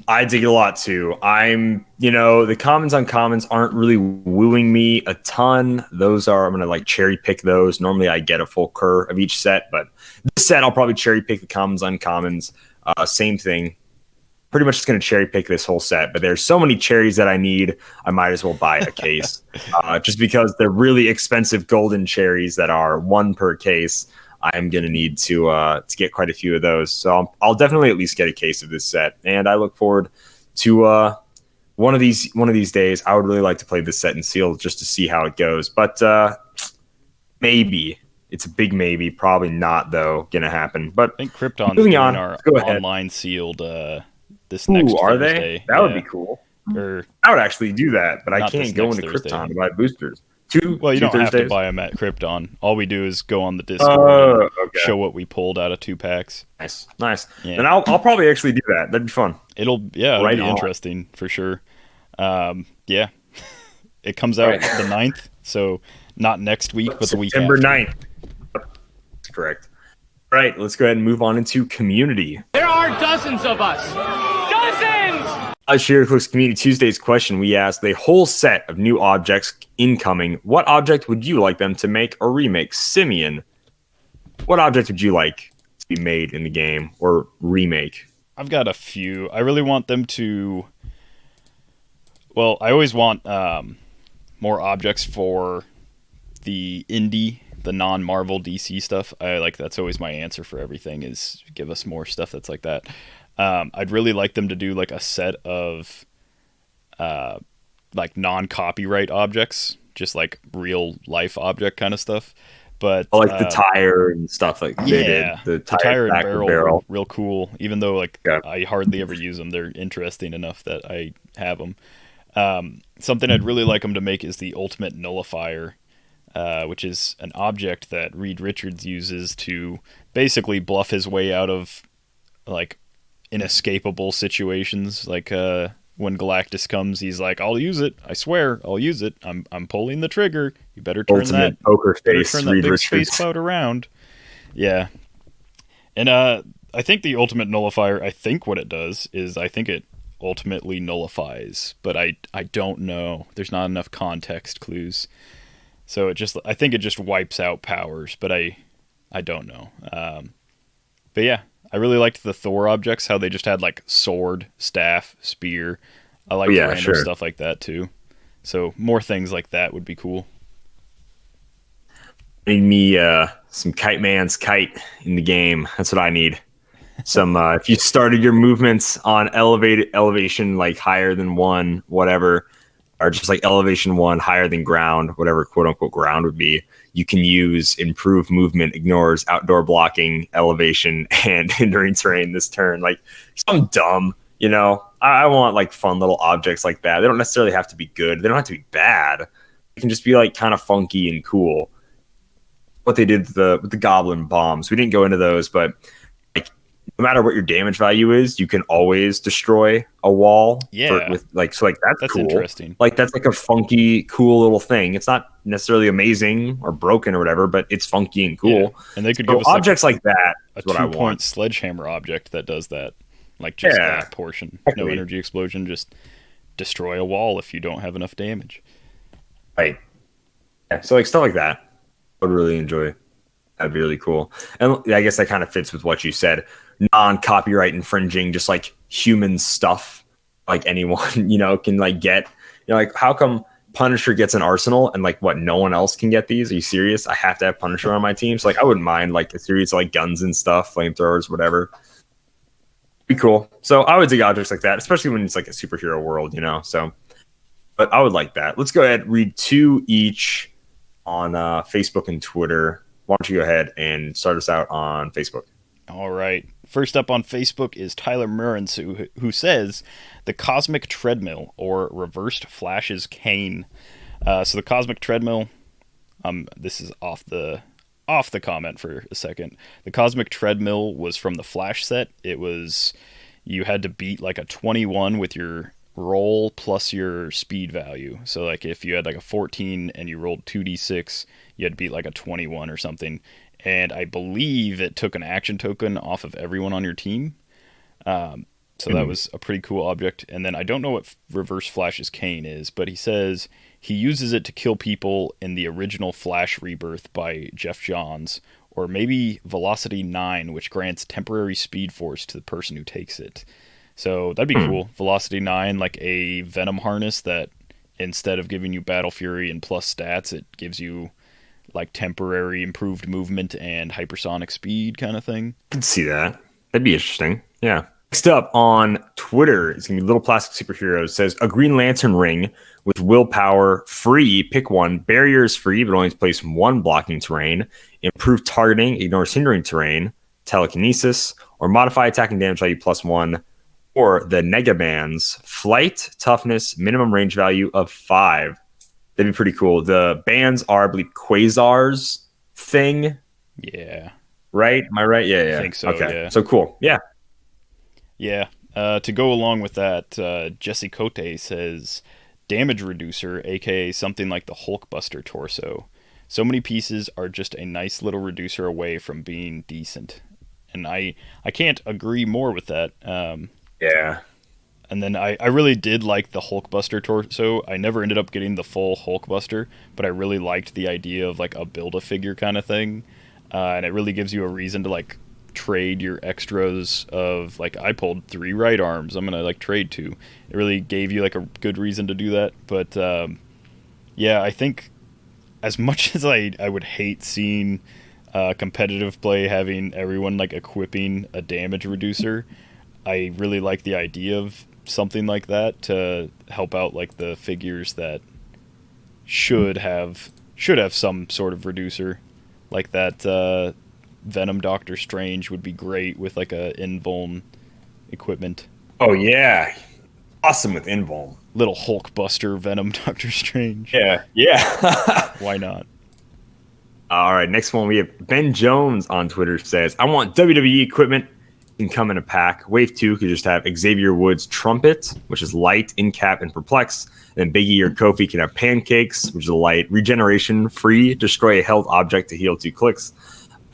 I dig it a lot too. The commons uncommons aren't really wooing me a ton. I'm going to like cherry pick those. Normally I get a full cur of each set, but this set I'll probably cherry pick the commons uncommons. Same thing. Pretty much just going to cherry pick this whole set, but there's so many cherries that I need, I might as well buy a case. Just because they're really expensive golden cherries that are 1 per case. I'm going to need to get quite a few of those. So I'll definitely at least get a case of this set. And I look forward to one of these days. I would really like to play this set in sealed just to see how it goes. But maybe. It's a big maybe. Probably not, though, going to happen. But I think Krypton's doing our online sealed this next Thursday. Are they? That would be cool. Or I would actually do that, but I Not this can't go next into Thursday. Krypton to buy boosters. Well, you two don't have to Thursdays? buy them at Krypton. All we do is go on the Discord and Okay. show what we pulled out of 2-packs. Nice. Yeah. Then I'll probably actually do that. That'd be fun. It'll be interesting for sure. Yeah. It comes out the 9th, so not next week, but the week after. September 9th. That's correct. All right, let's go ahead and move on into community. There are dozens of us. Dozens! Heroclix Community Tuesday's question, we asked a whole set of new objects incoming. What object would you like them to make or remake? Simeon, what object would you like to be made in the game or remake? I've got a few. I really want them to... Well, I always want more objects for the indie, the non-Marvel DC stuff. That's always my answer for everything, is give us more stuff that's like that. I'd really like them to do like a set of like non-copyright objects, just like real life object kind of stuff. But I like the tire and stuff like they did. The tire and barrel. Were real cool. Even though I hardly ever use them, they're interesting enough that I have them. Something I'd really like them to make is the Ultimate Nullifier, which is an object that Reed Richards uses to basically bluff his way out of like inescapable situations. Like when Galactus comes, he's like, "I'll use it. I swear, I'll use it. I'm pulling the trigger. You better turn Ultimate poker face, turn that Reed big Richards. space cloud around." Yeah, and I think the Ultimate Nullifier. I think what it does is it ultimately nullifies, but I don't know. There's not enough context clues, so I think it just wipes out powers, but I don't know. But yeah, I really liked the Thor objects, how they just had like sword, staff, spear. I like random stuff like that too. So more things like that would be cool. Need me some Kite Man's kite in the game. That's what I need. Some if you started your movements on elevation like higher than 1, whatever, or just like elevation 1 higher than ground, whatever quote unquote ground would be, you can use improved movement ignores outdoor blocking, elevation, and hindering terrain this turn. Like some dumb, I want like fun little objects like that. They don't necessarily have to be good. They don't have to be bad. They can just be like kind of funky and cool. What they did with the goblin bombs, we didn't go into those, but no matter what your damage value is, you can always destroy a wall. Yeah. That's cool. Interesting. Like that's like a funky, cool little thing. It's not necessarily amazing or broken or whatever, but it's funky and cool. Yeah. And they could give us objects like that. A is what I 2-point want. sledgehammer object that does that. Like just that portion. Exactly. No energy explosion, just destroy a wall if you don't have enough damage. Right. Yeah. So like stuff like that, I would really enjoy. That'd be really cool. And I guess that kind of fits with what you said. Non-copyright infringing, just like human stuff, like anyone, can like get, like how come Punisher gets an arsenal and like what, no one else can get these? Are you serious? I have to have Punisher on my team. So like I wouldn't mind like a series of like guns and stuff, flamethrowers, whatever. Be cool. So I would dig objects like that, especially when it's like a superhero world, so, but I would like that. Let's go ahead and read 2 each on Facebook and Twitter. Why don't you go ahead and start us out on Facebook? All right. First up on Facebook is Tyler Murrens, who says the Cosmic Treadmill, or Reversed Flash's Cane. So the Cosmic Treadmill, this is off the comment for a second. The Cosmic Treadmill was from the Flash set. It was, you had to beat like a 21 with your roll plus your speed value. So like if you had like a 14 and you rolled 2d6, you had to beat like a 21 or something. And I believe it took an action token off of everyone on your team. So that was a pretty cool object. And then I don't know what Reverse Flash's Cane is, but he says he uses it to kill people in the original Flash Rebirth by Jeff Johns, or maybe Velocity 9, which grants temporary speed force to the person who takes it. So that'd be cool. Velocity 9, like a Venom harness that instead of giving you Battle Fury and plus stats, it gives you like temporary improved movement and hypersonic speed kind of thing. I can see that. That'd be interesting. Yeah. Next up on Twitter, it's going to be Little Plastic Superheroes. Says a Green Lantern ring with willpower free. Pick one. Barriers free, but only place 1 blocking terrain. Improved targeting, ignores hindering terrain. Telekinesis, or modify attacking damage value +1. or the Nega Bands, flight, toughness, minimum range value of 5. That'd be pretty cool. The bands are, I believe, Quasar's thing. Yeah. Right? Am I right? Yeah. I think so, okay. yeah. So cool. Yeah. Yeah. To go along with that, Jesse Cote says, damage reducer, aka something like the Hulkbuster torso. So many pieces are just a nice little reducer away from being decent. And I can't agree more with that. Yeah. And then I really did like the Hulkbuster torso. I never ended up getting the full Hulkbuster, but I really liked the idea of like a Build-A-Figure kind of thing. And it really gives you a reason to like trade your extras of like, I pulled 3 right arms, I'm gonna like trade 2. It really gave you like a good reason to do that. But yeah, I think as much as I would hate seeing competitive play having everyone like equipping a damage reducer, I really like the idea of something like that to help out like the figures that should have some sort of reducer, like that Venom Doctor Strange would be great with like a invuln equipment. Oh yeah, awesome with invuln. Little Hulkbuster Venom Doctor Strange. Yeah. Why not? All right, next one we have Ben Jones on Twitter says, I want WWE equipment. Can come in a pack. Wave 2 could just have Xavier Woods' Trumpet, which is light, incap, and perplex. And then Biggie or Kofi can have Pancakes, which is a light, regeneration, free, destroy a held object to heal 2 clicks.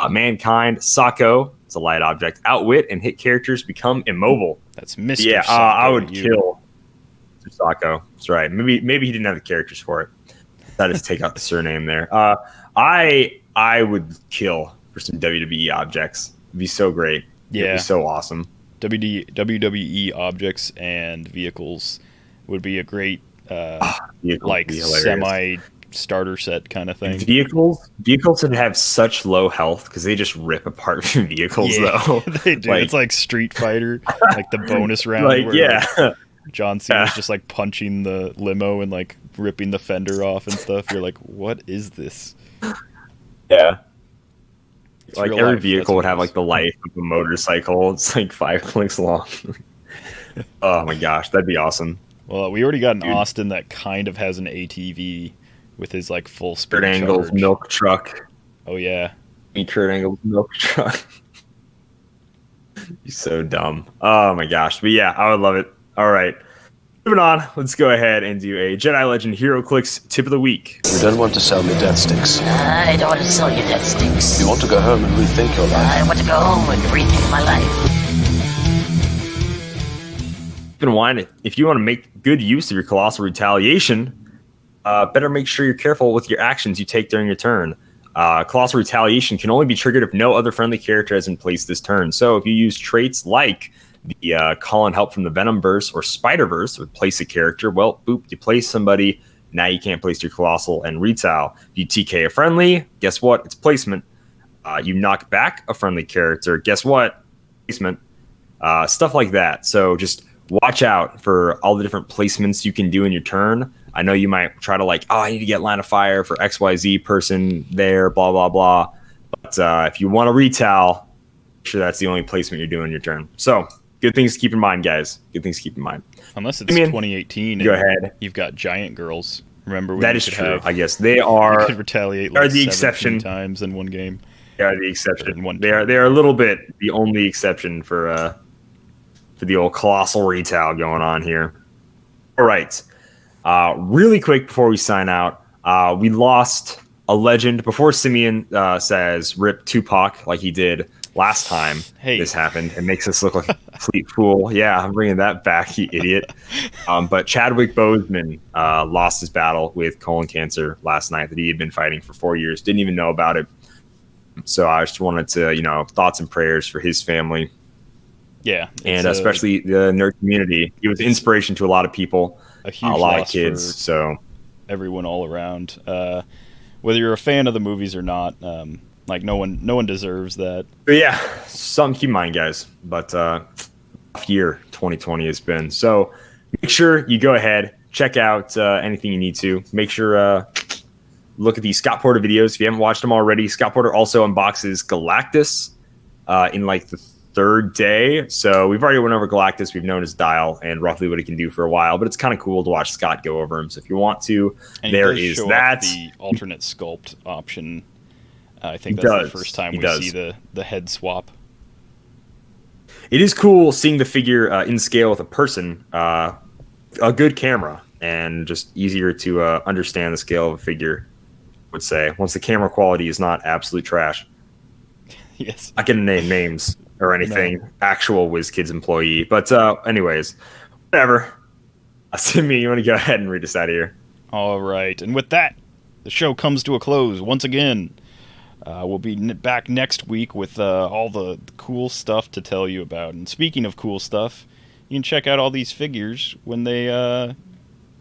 Mankind, Sako, it's a light object, outwit, and hit characters become immobile. That's Mr. Yeah, Sako, I would kill Mr. Sako. That's right. Maybe he didn't have the characters for it. That is take out the surname there. I would kill for some WWE objects. It'd be so great. Yeah. It'd be so awesome. WWE objects and vehicles would be a great like semi starter set kind of thing. Vehicles that have such low health because they just rip apart vehicles though. They do. It's like Street Fighter, like the bonus round where like, John Cena's just like punching the limo and like ripping the fender off and stuff. You're like, what is this? Yeah. It's like every vehicle would have like the life of a motorcycle. It's like 5 clicks long. Oh my gosh, that'd be awesome. Well, we already got an Austin that kind of has an ATV with his like full speed Kurt Angle's charge. milk truck. Oh yeah. Kurt Angle's milk truck. He's so dumb. Oh my gosh. But yeah, I would love it. All right. Moving on, let's go ahead and do a Jedi Legend Heroclix tip of the week. You don't want to sell me death sticks. I don't want to sell you death sticks. You want to go home and rethink your life. I want to go home and rethink my life. Keep in mind, if you want to make good use of your Colossal Retaliation, better make sure you're careful with your actions you take during your turn. Colossal Retaliation can only be triggered if no other friendly character has been placed this turn. So if you use traits like the call and help from the Venomverse or Spider-Verse would place a character, well, boop, you place somebody, now you can't place your Colossal and Retal. If you TK a friendly, guess what? It's placement. You knock back a friendly character, guess what? Placement. Stuff like that. So just watch out for all the different placements you can do in your turn. I know you might try to like, I need to get line of fire for XYZ person there, blah, blah, blah. But if you want to Retal, make sure that's the only placement you're doing in your turn. So good things to keep in mind, guys. Good things to keep in mind. Unless it's 2018. Go ahead. You've got giant girls. Remember when that is true. I guess they are. You could retaliate like the exception times in one game. They are the exception. They are a little bit the only exception for the old Colossal Retal going on here. All right. Really quick before we sign out, we lost a legend before Simeon says rip Tupac like he did last time this happened. It makes us look like a complete fool. Yeah, I'm bringing that back, you idiot. But Chadwick Boseman lost his battle with colon cancer last night that he had been fighting for 4 years. Didn't even know about it. So I just wanted to, thoughts and prayers for his family. Yeah. And especially the nerd community. He was inspiration to a lot of people, a huge lot of kids. So everyone all around. Whether you're a fan of the movies or not, like no one deserves that. But yeah, something to keep in mind, guys. But tough year 2020 has been. So make sure you go ahead, check out anything you need to. Make sure look at the Scott Porter videos if you haven't watched them already. Scott Porter also unboxes Galactus in like the third day. So we've already went over Galactus. We've known his dial and roughly what he can do for a while, but it's kind of cool to watch Scott go over him. So if you want to, and there is that. The alternate sculpt option. I think that's the first time we see the head swap. It is cool seeing the figure in scale with a person. A good camera and just easier to understand the scale of a figure, I would say, once the camera quality is not absolute trash. Yes. Not gonna name names or anything. No. Actual WizKids employee. But anyways, whatever. Simeon, you want to go ahead and read us out of here? All right. And with that, the show comes to a close once again. We'll be back next week with all the cool stuff to tell you about. And speaking of cool stuff, you can check out all these figures when they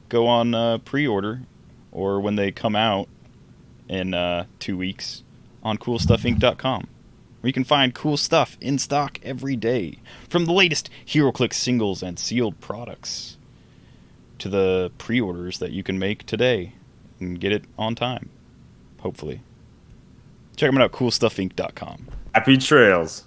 go on pre-order or when they come out in 2 weeks on CoolStuffInc.com. Where you can find cool stuff in stock every day, from the latest Heroclix singles and sealed products to the pre-orders that you can make today and get it on time, hopefully. Check them out, CoolStuffInc.com. Happy trails.